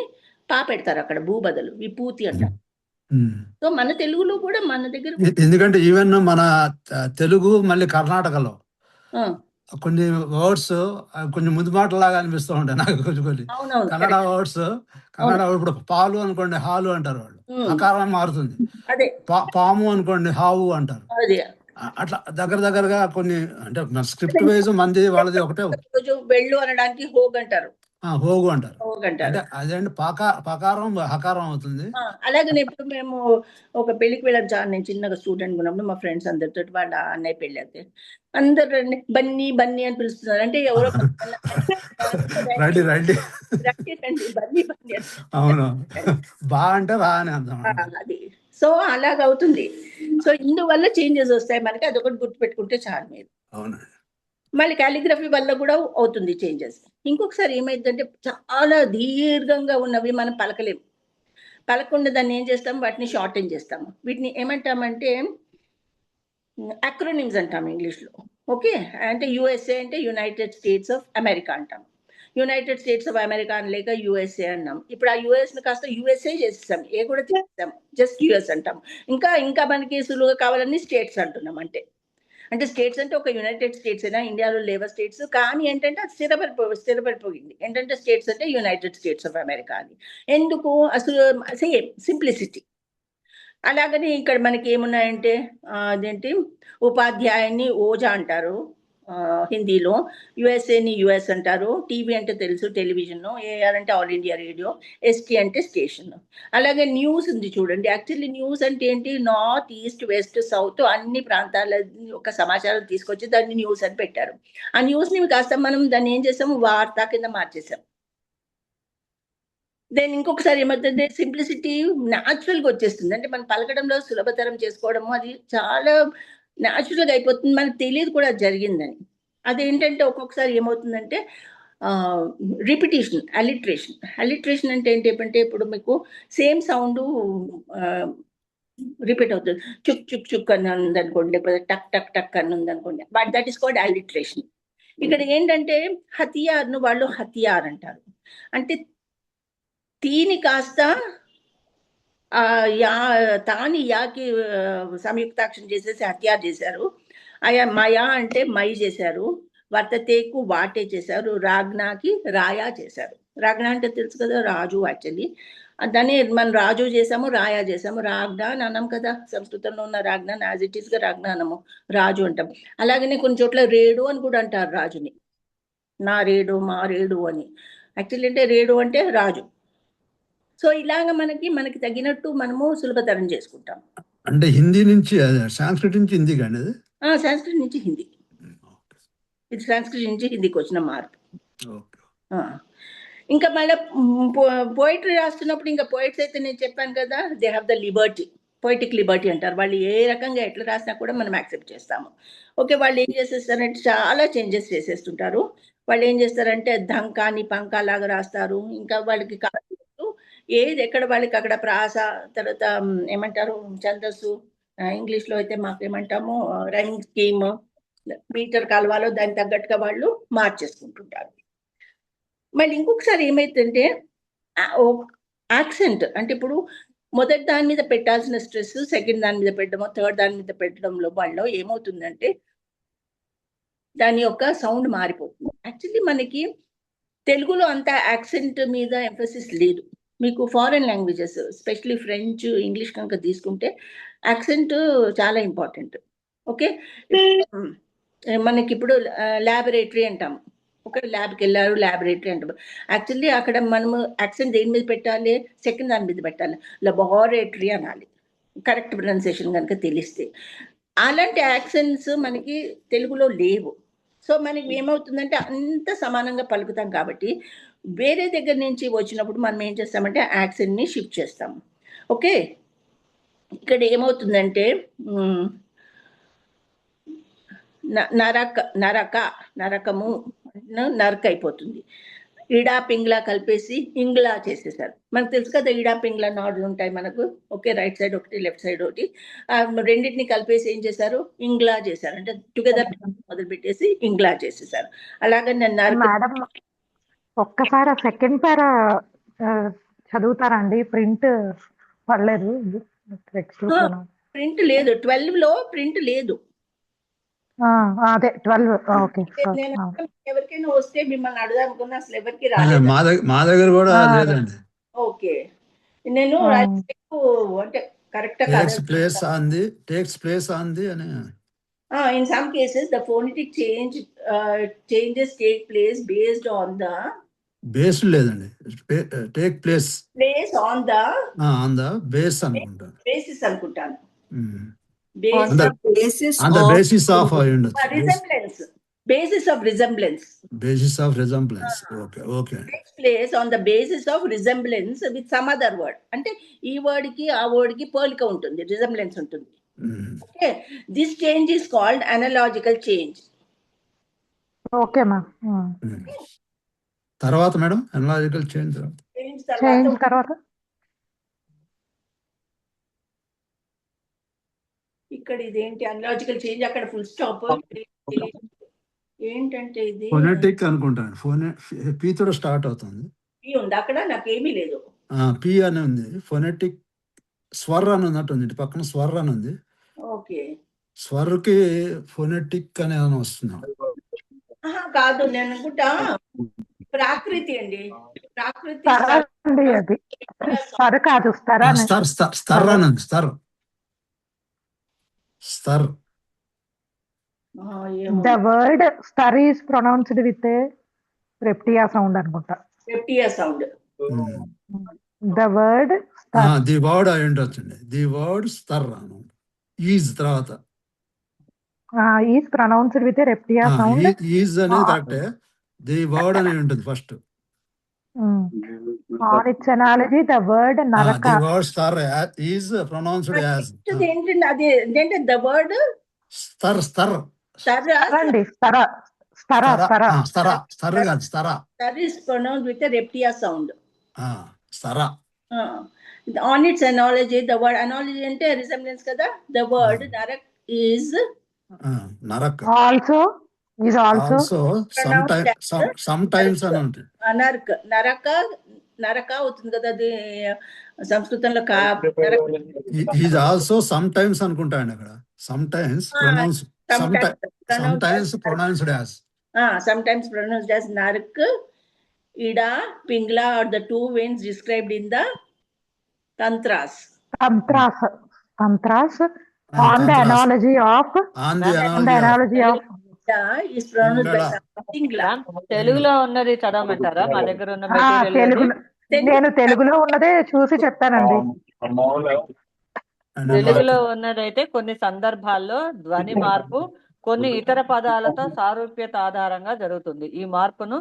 పెడతారు, అక్కడ భూ బదులు విభూతి అంటారు. సో మన తెలుగులో కూడా మన దగ్గర, ఎందుకంటే ఈవెన్ మన తెలుగు మళ్ళీ కర్ణాటకలో కొన్ని వర్డ్స్ కొంచెం ముందు మాటలాగా అనిపిస్తూ ఉంటాయి నాకు కొన్ని కన్నడ వర్డ్స్. కన్నడ ఇప్పుడు పాలు అనుకోండి హాలు అంటారు వాళ్ళు, ఆకారం మారుతుంది. పాము అనుకోండి హావు అంటారు. అట్లా దగ్గరగా కొన్ని, అంటే స్క్రిప్ట్ వైజ్ మంది వాళ్ళది ఒకటే. వెళ్ళు అనడానికి హోగ్ అంటారు, హోగు అంటారు. అంటే అదేంటి పకారం హకారం అవుతుంది. అలాగే ఇప్పుడు మేము ఒక పెళ్లికి వెళ్ళాం చాలా, నేను చిన్నగా స్టూడెంట్ ఉన్నప్పుడు మా ఫ్రెండ్స్ అందరితో వాళ్ళ అన్నయ్య పెళ్ళి అయితే అందరు బన్నీ బన్నీ అని పిలుస్తున్నారు, అంటే ఎవరో రండి రండి బన్నీ బన్నీ అవును, బా అంటే రా అని అర్థం అది. సో అలాగ అవుతుంది. సో ఇందువల్ల చేంజెస్ వస్తాయి మనకి, అదొకటి గుర్తుపెట్టుకుంటే చాలు మీరు. అవును. మళ్ళీ కాలిగ్రఫీ వల్ల కూడా అవుతుంది చేంజెస్. ఇంకొకసారి ఏమైందంటే చాలా దీర్ఘంగా ఉన్నవి మనం పలకకుండా దాన్ని ఏం చేస్తాం, వాటిని షార్టెన్ చేస్తాము. వీటిని ఏమంటామంటే అక్రోనిమ్స్ అంటాం ఇంగ్లీష్లో. ఓకే, అంటే USA అంటే యునైటెడ్ స్టేట్స్ ఆఫ్ అమెరికా అంటాం, యునైటెడ్ స్టేట్స్ ఆఫ్ అమెరికా అని లేక USA అన్నాం. ఇప్పుడు ఆ US ని కాస్త USA చేసేస్తాం, ఏ కూడా చేస్తాం, జస్ట్ US అంటాం. ఇంకా మనకి సులువుగా కావాలని స్టేట్స్ అంటున్నాం. అంటే స్టేట్స్ అంటే ఒక యునైటెడ్ స్టేట్స్ అయినా, ఇండియాలో లేవర్ స్టేట్స్, కానీ ఏంటంటే అది స్థిరపడిపోయింది. ఏంటంటే స్టేట్స్ అంటే యునైటెడ్ స్టేట్స్ ఆఫ్ అమెరికా అని. ఎందుకు అసలు సేమ్ సింప్లిసిటీ. అలాగని ఇక్కడ మనకి ఏమున్నాయంటే అదేంటి ఉపాధ్యాయుని ఓజా అంటారు హిందీలో, యుఎస్ఏని US అంటారు, టీవీ అంటే తెలుసు టెలివిజన్, AR అంటే ఆల్ ఇండియా రేడియో, ST అంటే స్టేషన్. అలాగే న్యూస్ ఉంది చూడండి, యాక్చువల్లీ న్యూస్ అంటే ఏంటి, నార్త్ ఈస్ట్ వెస్ట్ సౌత్ అన్ని ప్రాంతాల ఒక సమాచారం తీసుకొచ్చి దాన్ని న్యూస్ అని పెట్టారు. ఆ న్యూస్ని కాస్త మనం దాన్ని ఏం చేసాము, వార్త కింద మార్చేసాం. దెన్ ఇంకొకసారి ఏమవుతుంది, సింప్లిసిటీ న్యాచురల్గా వచ్చేస్తుంది, అంటే మనం పలకడంలో సులభతరం చేసుకోవడము, అది చాలా న్యాచురల్గా అయిపోతుంది, మనకు తెలియదు కూడా జరిగిందని. అదేంటంటే ఒక్కొక్కసారి ఏమవుతుందంటే రిపిటేషన్, అలిట్రేషన్ అంటే ఏంటంటే ఇప్పుడు మీకు సేమ్ సౌండ్ రిపీట్ అవుతుంది, చుక్ చుక్ చుక్ అని ఉందనుకోండి, లేకపోతే టక్ టక్ టక్ అని ఉందనుకోండి, బట్ దట్ ఈస్ కాల్డ్ అలిట్రేషన్. ఇక్కడ ఏంటంటే హతియార్ను వాళ్ళు హతియార్ అంటారు, అంటే తీని కాస్త తాని యాకి సంయుక్తాక్షరం చేసేసి హత్యార్ చేశారు. మయా అంటే మై చేశారు, వర్తతేకు వాటే చేశారు, రాజ్ఞాకి రాయా చేశారు. రాజ్ఞ అంటే తెలుసు కదా, రాజు. యాక్చువల్లీ దాన్ని మనం రాజు చేసాము, రాయా చేసాము, రాజ్ఞ అని అన్నాం కదా, సంస్కృతంలో ఉన్న రాజ్ఞ యాజ్ ఇట్ ఈస్ గా రాజ్ఞ అనము, రాజు అంటాం. అలాగనే కొన్ని చోట్ల రేడు అని కూడా అంటారు రాజుని, నా రేడు మా రేడు అని. యాక్చువల్లీ అంటే రేడు అంటే రాజు. సో ఇలాగ మనకి తగినట్టు మనము సులభతరం చేసుకుంటాం. అంటే హిందీ నుంచి సంస్కృతి నుంచి హిందీ కానీ, సంస్కృతి నుంచి హిందీ, ఇది సంస్కృతి నుంచి హిందీకి వచ్చిన మార్పు. ఇంకా మళ్ళీ పోయిటరీ రాస్తున్నప్పుడు ఇంకా పోయిట్స్ అయితే నేను చెప్పాను కదా, they have the Liberty, poetic Liberty అంటారు. వాళ్ళు ఏ రకంగా ఎట్లా రాసినా కూడా మనం యాక్సెప్ట్ చేస్తాము. ఓకే, వాళ్ళు ఏం చేసేస్తారంటే చాలా చేంజెస్ చేసేస్తుంటారు. వాళ్ళు ఏం చేస్తారంటే ధంకాని పంకా లాగా రాస్తారు. ఇంకా వాళ్ళకి కాదు ఏది ఎక్కడ వాళ్ళకి అక్కడ ప్రాస, తర్వాత ఏమంటారు ఛందస్సు, ఇంగ్లీష్లో అయితే మాకు ఏమంటాము రైమింగ్ స్కీమ్, మీటర్ కాలువలో దానికి తగ్గట్టుగా వాళ్ళు మార్చేసుకుంటుంటారు. మళ్ళీ ఇంకొకసారి ఏమైతుందంటే యాక్సెంట్ అంటే ఇప్పుడు మొదటి దాని మీద పెట్టాల్సిన స్ట్రెస్ సెకండ్ దాని మీద పెట్టడమో థర్డ్ దాని మీద పెట్టడంలో వాళ్ళు ఏమవుతుందంటే దాని యొక్క సౌండ్ మారిపోతుంది. యాక్చువల్లీ మనకి తెలుగులో అంత యాక్సెంట్ మీద ఎంఫసిస్ లేదు. మీకు foreign languages especially French, English కనుక తీసుకుంటే యాక్సెంట్ చాలా ఇంపార్టెంట్. ఓకే, మనకి ఇప్పుడు ల్యాబొరేటరీ అంటాం. ఒక ల్యాబ్కి వెళ్ళారు, ల్యాబొరేటరీ అంటాం. యాక్చువల్లీ అక్కడ మనము యాక్సెంట్ దేని మీద పెట్టాలి, సెకండ్ దాని మీద పెట్టాలి, లబొరేటరీ అనాలి కరెక్ట్ ప్రొనౌన్సియేషన్ కనుక తెలిస్తే. అలాంటి యాక్సెంట్స్ మనకి తెలుగులో లేవు. సో మనకి ఏమవుతుందంటే అంత సమానంగా పలుకుతాం కాబట్టి వేరే దగ్గర నుంచి వచ్చినప్పుడు మనం ఏం చేస్తామంటే యాక్సెంట్ని షిఫ్ట్ చేస్తాము. ఓకే, ఇక్కడ ఏమవుతుందంటే నరకము నరక అయిపోతుంది. ఈడా పింగ్లా కలిపేసి ఇంగ్లా చేసేసారు. మనకు తెలుసు కదా ఈడా పింగ్లా నాడులు ఉంటాయి మనకు. ఓకే, రైట్ సైడ్ ఒకటి లెఫ్ట్ సైడ్ ఒకటి, రెండింటిని కలిపేసి ఏం చేశారు ఇంగ్లా చేశారు. అంటే టుగెదర్ మొదలు పెట్టేసి ఇంగ్లా చేసేసారు. అలాగే మేడం ఒక్కసారి ఆ సెకండ్ పారా చదువుతారా అండి? ప్రింట్ పడలేదు. ప్రింట్ లేదు, 12 లో ప్రింట్ లేదు. అదే 12. ఓకే, ఎవరికైనా వస్తే మిమ్మల్ని అడుగుదాం అనుకున్నా, అసలు ఎవరికి రాలేదు. మా దగ్గర కూడా లేదండి. ఓకే, నేను అంటే correct takes place on the అని. in some cases the phonetic changes take place based on the base లేదండి, take place on the base అనుకుంటాను. basis అనుకుంటాను. basis of resemblance. Basis of resemblance. Okay. Takes place on the basis of resemblance with some other word. అంటే ఈ వర్డ్ కి ఆ వర్డ్ కి పోలిక ఉంటుంది, రిజెంబ్లెన్స్ ఉంటుంది. Okay, this change is called analogical change. Okay ma. తర్వాత మేడం analogical change తర్వాత ఇక్కడ ఇదేంటి అనలాజికల్ చేంజ్, అక్కడ ఫుల్ స్టాప్ ఏంటంటే ఇది ఫోనెటిక్ అనుకుంటాను. పి తో స్టార్ట్ అవుతుంది. పి ఉంది అక్కడ, నాకేమీ లేదు. పి అని ఉంది. ఫోనెటిక్ స్వర్ అని ఉన్నట్టుంది, ఇటు పక్కన స్వర్ అని ఉంది. ఓకే, స్వర్కి ఫోనెటిక్ అని ఏమైనా వస్తుందా? కాదు, నేను అనుకుంటా ప్రాకృతి అండి. ప్రాకృతి అది స్వర్ కాదు, స్తర్ అని ఉంది. స్తర్. The word star is pronounced with a reptia sound అనుకుంటా. reptia sound. The word star. The word అయి ఉండొచ్చండి. The word star అను ఈజ్ తర్వాత is pronounced with a reptia sound. Is అనేది కరెక్టే. The word అని ఉంటుంది first. On its analogy, the word naraka. The word star is pronounced as. ఏంటంటే అది ఏంటంటే the word star. అండి stara. Star is pronounced with a reptia sound. Stara. On its analogy, the word analogy అంటే resemblance కదా. The word narak is also sometimes అని ఉంటుంది. నరక అవుతుంది కదా, అది సంస్కృతంలో ఈజ్ ఆల్సో సమ్ టైమ్స్ అనుకుంటాండి అక్కడ. Some times pronounced as narak, ida, pingla are the two ways described in the tantras. On the analogy of is pronounced by pingla. తెలుగులో ఉన్నది చదవమంటారా? మా దగ్గర ఉన్న నేను తెలుగులో ఉన్నదే చూసి చెప్తానండి. తెలుగులో ఉన్నదైతే కొన్ని సందర్భాల్లో ధ్వని మార్పు కొన్ని ఇతర పదాలతో సారూప్యత ఆధారంగా జరుగుతుంది. ఈ మార్పును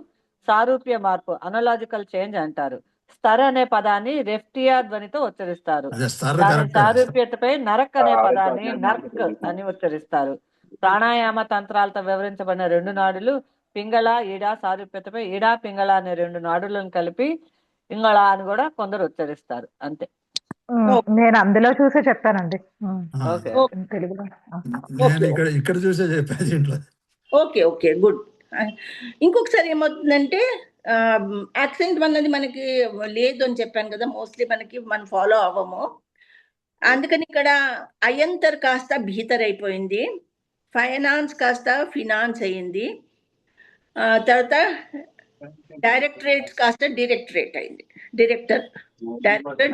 సారూప్య మార్పు అనలాజికల్ చేంజ్ అంటారు. స్తర్ అనే పదాన్ని రెఫ్టియా ధ్వనితో ఉచ్చరిస్తారు. అదే స్టర్ దాని కరెక్ట్. సారూప్యతపై నరక్ అనే పదాన్ని నర్క్ అని ఉచ్చరిస్తారు. ప్రాణాయామ తంత్రాలతో వివరించబడిన 2 నాడులు పింగళ, ఈడ సారూప్యతపై ఈడ, పింగళ అనే 2 నాడులను కలిపి ఇంగళ అని కూడా కొందరు ఉచ్చరిస్తారు. అంతే. నేను అందులో చూసే చెప్పానండి. ఓకే. తెలుగులో. నేను ఇక్కడ చూసే చెప్పాను దీంట్లో. Okay okay good. ఇంకొకసారి ఏమవుతుందంటే యాక్సెంట్ అన్నది మనకి లేదు అని చెప్పాను కదా, మోస్ట్లీ మనం ఫాలో అవ్వము. అందుకని ఇక్కడ అయంతర్ కాస్త భీతర్ అయిపోయింది, ఫైనాన్స్ కాస్త ఫినాన్స్ అయింది, తర్వాత డైరెక్టరేట్ కాస్త డైరెక్టరేట్ అయింది, డైరెక్టర్ డైరెక్టర్.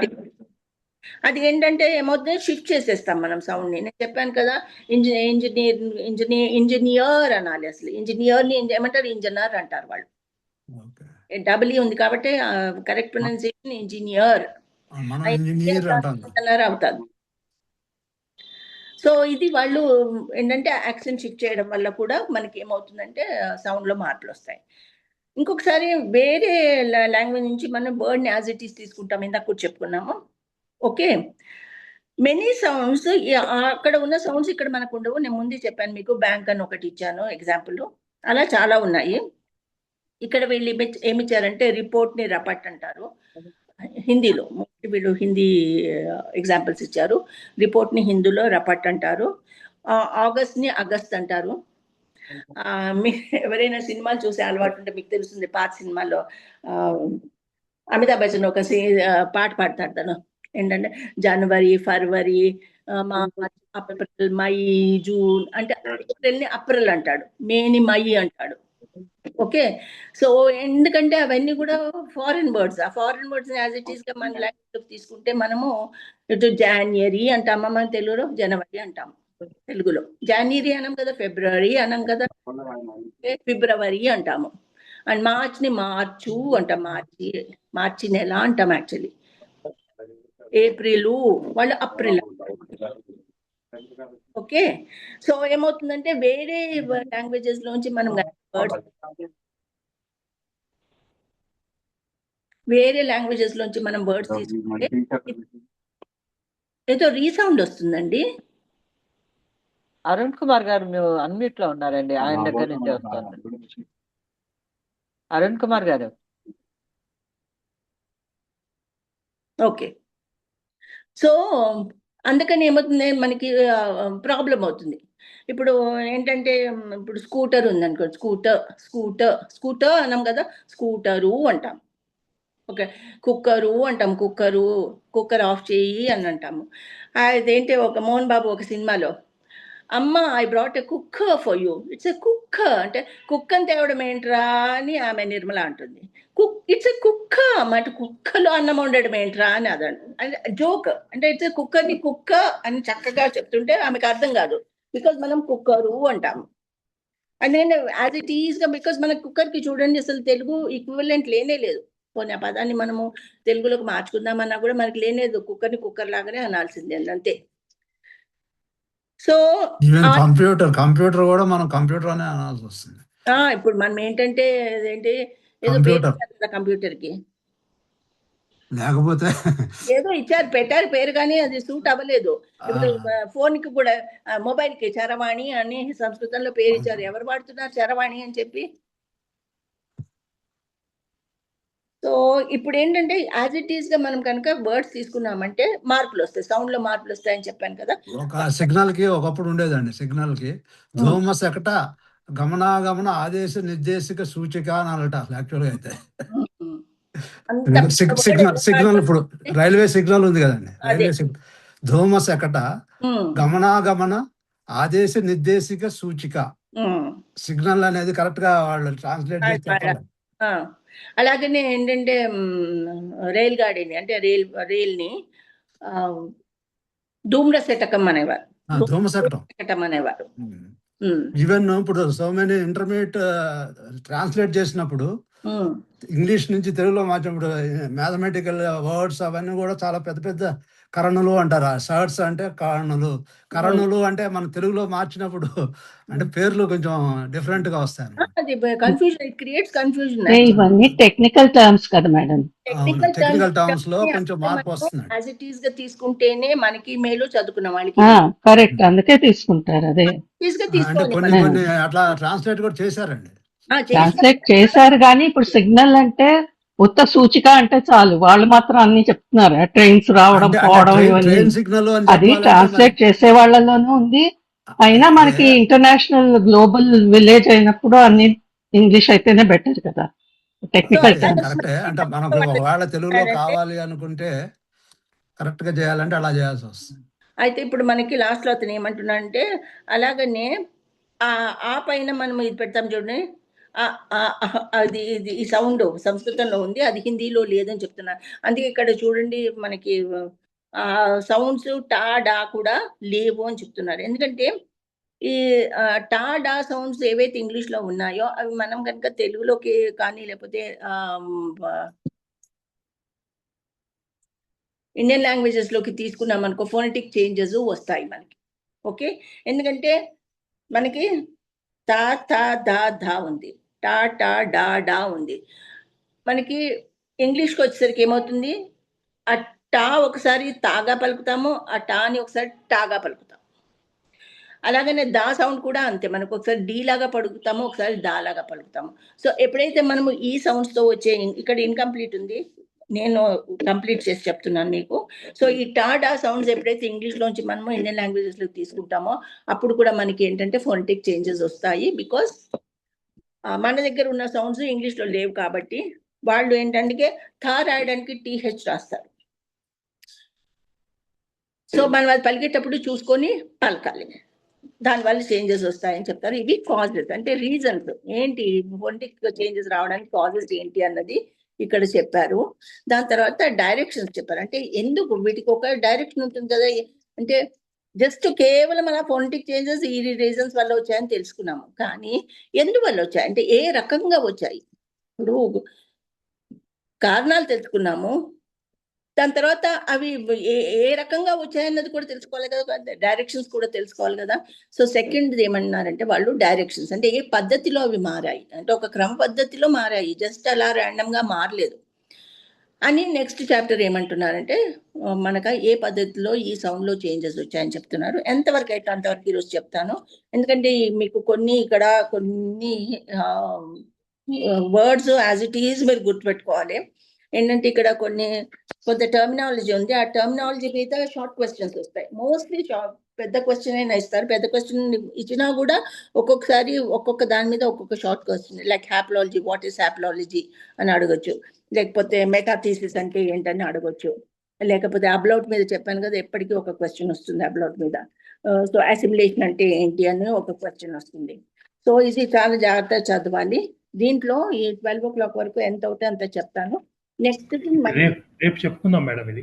అది ఏంటంటే ఏమవుతుంది, షిఫ్ట్ చేసేస్తాం మనం సౌండ్ ని. నేను చెప్పాను కదా, ఇంజనీర్ అనాలి. అసలు ఇంజనీర్ ని ఏమంటారు, ఇంజనీర్ అంటారు వాళ్ళు. డబ్ల్యూ ఉంది కాబట్టి కరెక్ట్ ప్రొనౌన్సియేషన్ ఇంజనీర్ అవుతారు. సో ఇది వాళ్ళు ఏంటంటే యాక్సెంట్ షిఫ్ట్ చేయడం వల్ల కూడా మనకి ఏమవుతుందంటే సౌండ్ లో మార్పులు వస్తాయి. ఇంకొకసారి వేరే లాంగ్వేజ్ నుంచి మనం వర్డ్ ని యాజ్ ఇట్ ఈస్ తీసుకుంటాం, ఇందాక కూడా చెప్పుకున్నాము. ఓకే, మెనీ సౌండ్స్ అక్కడ ఉన్న సౌండ్స్ ఇక్కడ మనకు ఉండవు. నేను ముందే చెప్పాను మీకు, బ్యాంక్ అని ఒకటి ఇచ్చాను ఎగ్జాంపుల్. అలా చాలా ఉన్నాయి. ఇక్కడ వీళ్ళు ఏమిచ్చారంటే రిపోర్ట్ ని రపట్ అంటారు హిందీలో. వీళ్ళు హిందీ ఎగ్జాంపుల్స్ ఇచ్చారు. రిపోర్ట్ ని హిందీలో రపట్ అంటారు. ఆగస్ట్ ని అగస్ట్ అంటారు. ఎవరైనా సినిమాలు చూసే అలవాటు ఉంటే మీకు తెలుస్తుంది, పాత సినిమాలో అమితాబ్ బచ్చన్ ఒక పాట పాడతాడు. తను ఏంటంటే జనవరి, ఫిబ్రవరి, మార్చ్, ఏప్రిల్, మై, జూన్ అంటే ఏప్రిల్ ని అప్రిల్ అంటాడు, మేని మై అంటాడు. ఓకే, సో ఎందుకంటే అవన్నీ కూడా ఫారిన్ వర్డ్స్. ఆ foreign words as it is గా మన లాంగ్వేజ్ తీసుకుంటే మనము ఇటు జాన్వరి అంటామా, మన తెలుగులో జనవరి అంటాము. తెలుగులో జాన్వరి అనం కదా, ఫిబ్రవరి అనం కదా, ఫిబ్రవరి అంటాము. అండ్ మార్చ్ ని మార్చు అంటాం, మార్చి నెల అంటాం యాక్చువల్లీ. ఏప్రిల్ వాళ్ళు అప్రిల్. ఓకే, సో ఏమవుతుందంటే వేరే లాంగ్వేజెస్ లోంచి మనం వర్డ్స్ తీసుకుంటే ఏదో రీసౌండ్ వస్తుందండి. అరుణ్ కుమార్ గారు మీరు అన్మ్యూట్ లో ఉన్నారండి, ఆయన దగ్గర నుంచి వస్తుంది. అరుణ్ కుమార్ గారు. ఓకే, సో అందుకని ఏమవుతుంది, మనకి ప్రాబ్లం అవుతుంది. ఇప్పుడు ఏంటంటే, ఇప్పుడు స్కూటర్ ఉందనుకో, స్కూటర్ అన్నాం కదా, స్కూటరు అంటాం. ఓకే, కుక్కరు అంటాం, కుక్కర్ ఆఫ్ చేయి అని అంటాము. అదేంటి, ఒక మోహన్ బాబు ఒక సినిమాలో, అమ్మ I brought a cooker for you, it's a cooker అంటే కుక్కని తేవడం ఏంట్రా అని ఆమె నిర్మల అంటుంది. ఇట్స్ ఎ కుక్కర్ అంటే కుక్కలో అన్నం వండడం ఏంట్రా అని అదండి జోక్. అంటే ఇట్స్ కుక్కర్ని కుక్క అని చక్కగా చెప్తుంటే ఆమెకు అర్థం కాదు, బికాజ్ మనం కుక్కరు అంటాము. అందుకని యాజ్ ఇట్ ఈస్ గా, బికాజ్ మన కుక్కర్ కి చూడండి అసలు తెలుగు ఈక్వివలెంట్ లేనే లేదు. పోనీ ఆ పదాన్ని మనము తెలుగులోకి మార్చుకుందామన్నా కూడా మనకి లేనేది, కుక్కర్ని కుక్కర్ లాగానే అనాల్సిందే అంతే. సో కంప్యూటర్ కూడా మనం కంప్యూటర్ అనే అనాల్సి వస్తుంది. ఇప్పుడు మనం ఏంటంటే ఏంటి, ఏదో కంప్యూటర్ కి లేకపోతే ఏదో పెట్టారు పేరు, కానీ అది సూట్ అవ్వలేదు. ఇప్పుడు ఫోన్ కి కూడా, మొబైల్ కి చరవాణి అని సంస్కృతంలో పేరు ఇచ్చారు. ఎవరు వాడుతున్నారు చరవాణి అని చెప్పి? సో ఇప్పుడు ఏంటంటే యాజ్ ఇట్ ఈస్ గా మనం కనుక వర్డ్స్ తీసుకున్నామంటే మార్పులు వస్తాయి, సౌండ్ లో మార్పులు వస్తాయని చెప్పాను కదా. ఒక సిగ్నల్ కి ఒకప్పుడు ఉండేదండి, సిగ్నల్ కి ధూమ శకట గమనాగమన ఆదేశ నిర్దేశిక సూచిక అని అనట యాక్చువల్ గా అయితే. సిగ్నల్ ఇప్పుడు రైల్వే సిగ్నల్ ఉంది కదండి, రైల్వే సిగ్నల్ ధూమ శకట గమనాగమన ఆదేశ నిర్దేశిక సూచిక సిగ్నల్ అనేది కరెక్ట్ గా వాళ్ళు ట్రాన్స్లేట్ చేస్తారు. అలాగనే ఏంటంటే రైల్ గాడిని అంటే రైల్ ని ధూమ్రశకటం అనేవారు, ధూమశకటం అనేవారు. ఈవెన్ ఇప్పుడు సో మెనీ ఇంటర్మీడియట్ ట్రాన్స్లేట్ చేసినప్పుడు ఇంగ్లీష్ నుంచి తెలుగులో మార్చినప్పుడు మ్యాథమెటికల్ వర్డ్స్ అవన్నీ కూడా చాలా పెద్ద పెద్ద కరణులు అంటారు. షర్ట్స్ అంటే కరణులు, కరణులు అంటే మన తెలుగులో మార్చినప్పుడు అంటే పేర్లు కొంచెం డిఫరెంట్ గా వస్తాయి అన్నమాట. అది కన్ఫ్యూజన్, ఇట్ క్రియేట్స్ కన్ఫ్యూజన్. ఇవన్నీ టెక్నికల్ టర్మ్స్ కదా మేడం. టెక్నికల్ టర్మ్స్ లో కొంచెం మార్పు వస్తుంది. యాజ్ ఇట్ ఈస్ గా తీసుకుంటేనే మనకి మేలు, చదువుకున్న వాళ్ళకి కరెక్ట్, అందుకే తీసుకుంటారు. అదే అంటే కొన్ని కొన్ని అట్లా ట్రాన్స్లేట్ కూడా చేశారండి. ట్రాన్స్లేట్ చేశారు, కానీ ఇప్పుడు సిగ్నల్ అంటే ఉత్త సూచిక అంటే చాలు, వాళ్ళు మాత్రం అన్ని చెప్తున్నారు. ట్రైన్స్ రావడం పోవడం ఇవన్నీ సిగ్నల్ అది ట్రాన్స్లేట్ చేసే వాళ్ళలోనూ ఉంది. అయినా మనకి ఇంటర్నేషనల్ గ్లోబల్ విలేజ్ అయినప్పుడు అన్ని ఇంగ్లీష్ అయితేనే బెటర్ కదా. టెక్నికల్ కరెక్టే. అంటే మనకు ఒకవేళ తెలుగులో కావాలి అనుకుంటే కరెక్ట్ గా చేయాలంటే అలా చేయాల్సి వస్తుంది. అయితే ఇప్పుడు మనకి లాస్ట్ లో అతను ఏమంటున్నా అంటే, అలాగనే ఆ పైన మనం ఇది పెడతాం చూడండి, అది ఇది ఈ సౌండ్ సంస్కృతంలో ఉంది, అది హిందీలో లేదని చెప్తున్నారు. అందుకే ఇక్కడ చూడండి మనకి సౌండ్స్ టా డా కూడా లేవు అని చెప్తున్నారు. ఎందుకంటే ఈ టా డా సౌండ్స్ ఏవైతే ఇంగ్లీష్ లో ఉన్నాయో అవి మనం కనుక తెలుగులోకి కానీ లేకపోతే ఇండియన్ లాంగ్వేజెస్ లోకి తీసుకున్నాం అనుకో ఫోనెటిక్ చేంజెస్ వస్తాయి మనకి. ఓకే, ఎందుకంటే మనకి తా తా దా ధా ఉంది, టా టా డా డా ఉంది. మనకి ఇంగ్లీష్కి వచ్చేసరికి ఏమవుతుంది, ఆ టా ఒకసారి తాగా పలుకుతాము, ఆ టాని ఒకసారి టాగా పలుకుతాము. అలాగనే దా సౌండ్ కూడా అంతే, మనకు ఒకసారి డి లాగా పలుకుతాము, ఒకసారి దా లాగా పలుకుతాము. సో ఎప్పుడైతే మనము ఈ సౌండ్స్ తో వచ్చే, ఇక్కడ ఇన్కంప్లీట్ ఉంది, నేను కంప్లీట్ చేసి చెప్తున్నాను మీకు. సో ఈ టాడా సౌండ్స్ ఎప్పుడైతే ఇంగ్లీష్లోంచి మనము ఇండియన్ లాంగ్వేజెస్లో తీసుకుంటామో అప్పుడు కూడా మనకి ఏంటంటే ఫోనెటిక్ చేంజెస్ వస్తాయి. బికాస్ మన దగ్గర ఉన్న సౌండ్స్ ఇంగ్లీష్లో లేవు కాబట్టి వాళ్ళు ఏంటంటే థా రాయడానికి టీహెచ్ రాస్తారు. సో మనం అది పలికేటప్పుడు చూసుకొని పలకాలి, దానివల్ల చేంజెస్ వస్తాయని చెప్తారు. ఇవి కాజెస్, అంటే రీజన్స్ ఏంటి ఫోనెటిక్ చేంజెస్ రావడానికి కాజెస్ ఏంటి అన్నది ఇక్కడ చెప్పారు. దాని తర్వాత డైరెక్షన్స్ చెప్పారు, అంటే ఎందుకు వీటికి ఒక డైరెక్షన్ ఉంటుంది కదా. అంటే జస్ట్ కేవలం అలా ఫోనెటిక్ చేంజెస్ ఈ రీజన్స్ వల్ల వచ్చాయని తెలుసుకున్నాము, కానీ ఎందువల్ల వచ్చాయి అంటే ఏ రకంగా వచ్చాయి, ఇప్పుడు కారణాలు తెలుసుకున్నాము, దాని తర్వాత అవి ఏ రకంగా వచ్చాయన్నది కూడా తెలుసుకోవాలి కదా, డైరెక్షన్స్ కూడా తెలుసుకోవాలి కదా. సో సెకండ్ ఏమన్నారంటే వాళ్ళు డైరెక్షన్స్ అంటే ఏ పద్ధతిలో అవి మారాయి, అంటే ఒక క్రమ పద్ధతిలో మారాయి, జస్ట్ అలా ర్యాండమ్ గా మారలేదు అని. నెక్స్ట్ చాప్టర్ ఏమంటున్నారంటే మనకు ఏ పద్ధతిలో ఈ సౌండ్ లో చేంజెస్ వచ్చాయని చెప్తున్నారు. ఎంతవరకు అయితే అంతవరకు ఈరోజు చెప్తాను, ఎందుకంటే మీకు కొన్ని ఇక్కడ కొన్ని వర్డ్స్ యాజ్ ఇట్ ఈజ్ మీరు గుర్తుపెట్టుకోవాలి. ఏంటంటే ఇక్కడ కొంత టర్మినాలజీ ఉంది, ఆ టర్మినాలజీ మీద షార్ట్ క్వశ్చన్స్ వస్తాయి. మోస్ట్లీ పెద్ద క్వశ్చన్ అయినా ఇస్తారు, పెద్ద క్వశ్చన్ ఇచ్చినా కూడా ఒక్కొక్కసారి ఒక్కొక్క దాని మీద ఒక్కొక్క short question, like haplology, what is haplology అని అడగొచ్చు, లేకపోతే మెటాథీసిస్ అంటే ఏంటని అడగొచ్చు, లేకపోతే అబ్లౌట్ మీద చెప్పాను కదా ఎప్పటికీ ఒక క్వశ్చన్ వస్తుంది అబ్లౌట్ మీద. సో అసిమిలేషన్ అంటే ఏంటి అని ఒక క్వశ్చన్ వస్తుంది. సో ఇది చాలా జాగ్రత్తగా చదవాలి. దీంట్లో ఈ 12 o'clock వరకు ఎంత అవుతే అంత చెప్తాను. నెక్స్ట్ రేపు చెప్పుకుందాం మేడం, ఇది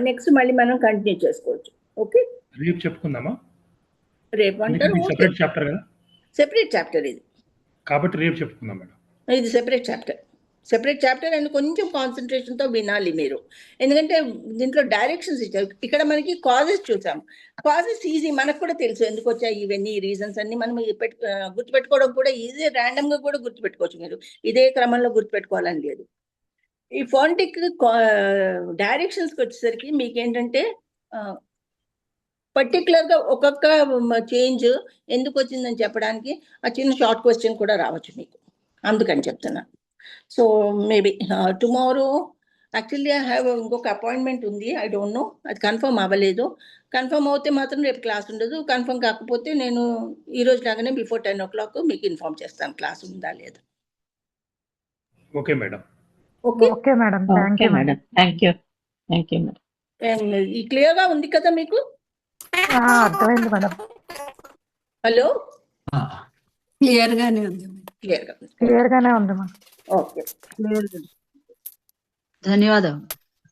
నెక్స్ట్ మళ్ళీ మనం కంటిన్యూ చేసుకోవచ్చు. ఓకే, రేపు చెప్పుకుందామా? రేపు అంటారు సెపరేట్ చాప్టర్ కదా, సెపరేట్ చాప్టర్ ఇది, కాబట్టి రేపు చెప్పుకుందాం మేడం. ఇది సెపరేట్ చాప్టర్ అండ్ కొంచెం కాన్సన్ట్రేషన్ తో వినాలి మీరు, ఎందుకంటే దీంట్లో డైరెక్షన్స్ ఇచ్చారు. ఇక్కడ మనకి కాజెస్ చూసాం, కాజెస్ ఈజీ, మనకు కూడా తెలుసు ఎందుకు వచ్చాయి ఇవన్నీ రీజన్స్ అన్ని మనం గుర్తుపెట్టుకోవడం కూడా ఈజీ, ర్యాండమ్ గా కూడా గుర్తుపెట్టుకోవచ్చు. మీరు ఇదే క్రమంలో గుర్తుపెట్టుకోవాలని లేదు. ఈ ఫోనెటిక్ డైరెక్షన్స్కి వచ్చేసరికి మీకు ఏంటంటే పర్టికులర్ గా ఒక్కొక్క చేంజ్ ఎందుకు వచ్చిందని చెప్పడానికి ఆ చిన్న షార్ట్ క్వశ్చన్ కూడా రావచ్చు మీకు, అందుకని చెప్తున్నా. So maybe tomorrow actually I have ఇంకొక అపాయింట్మెంట్ ఉంది, ఐ డోంట్ నో, అది కన్ఫర్మ్ అవ్వలేదు. కన్ఫర్మ్ అవుతే మాత్రం రేపు క్లాస్ ఉండదు, కన్ఫర్మ్ కాకపోతే నేను ఈ రోజు లాగానే బిఫోర్ 10 o'clock మీకు ఇన్ఫార్మ్ చేస్తాను క్లాస్ ఉందా లేదా. Okay madam. Okay madam, thank you madam. ఈ క్లియర్ గా ఉంది కదా మీకు? అర్థమైంది మేడం. హలో, క్లియర్ గానే ఉంది మేడం. ఓకే, ధన్యవాదాలు.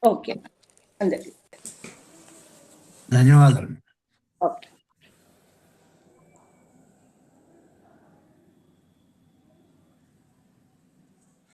ఓకే అందరికి ధన్యవాదాలు. ఓకే.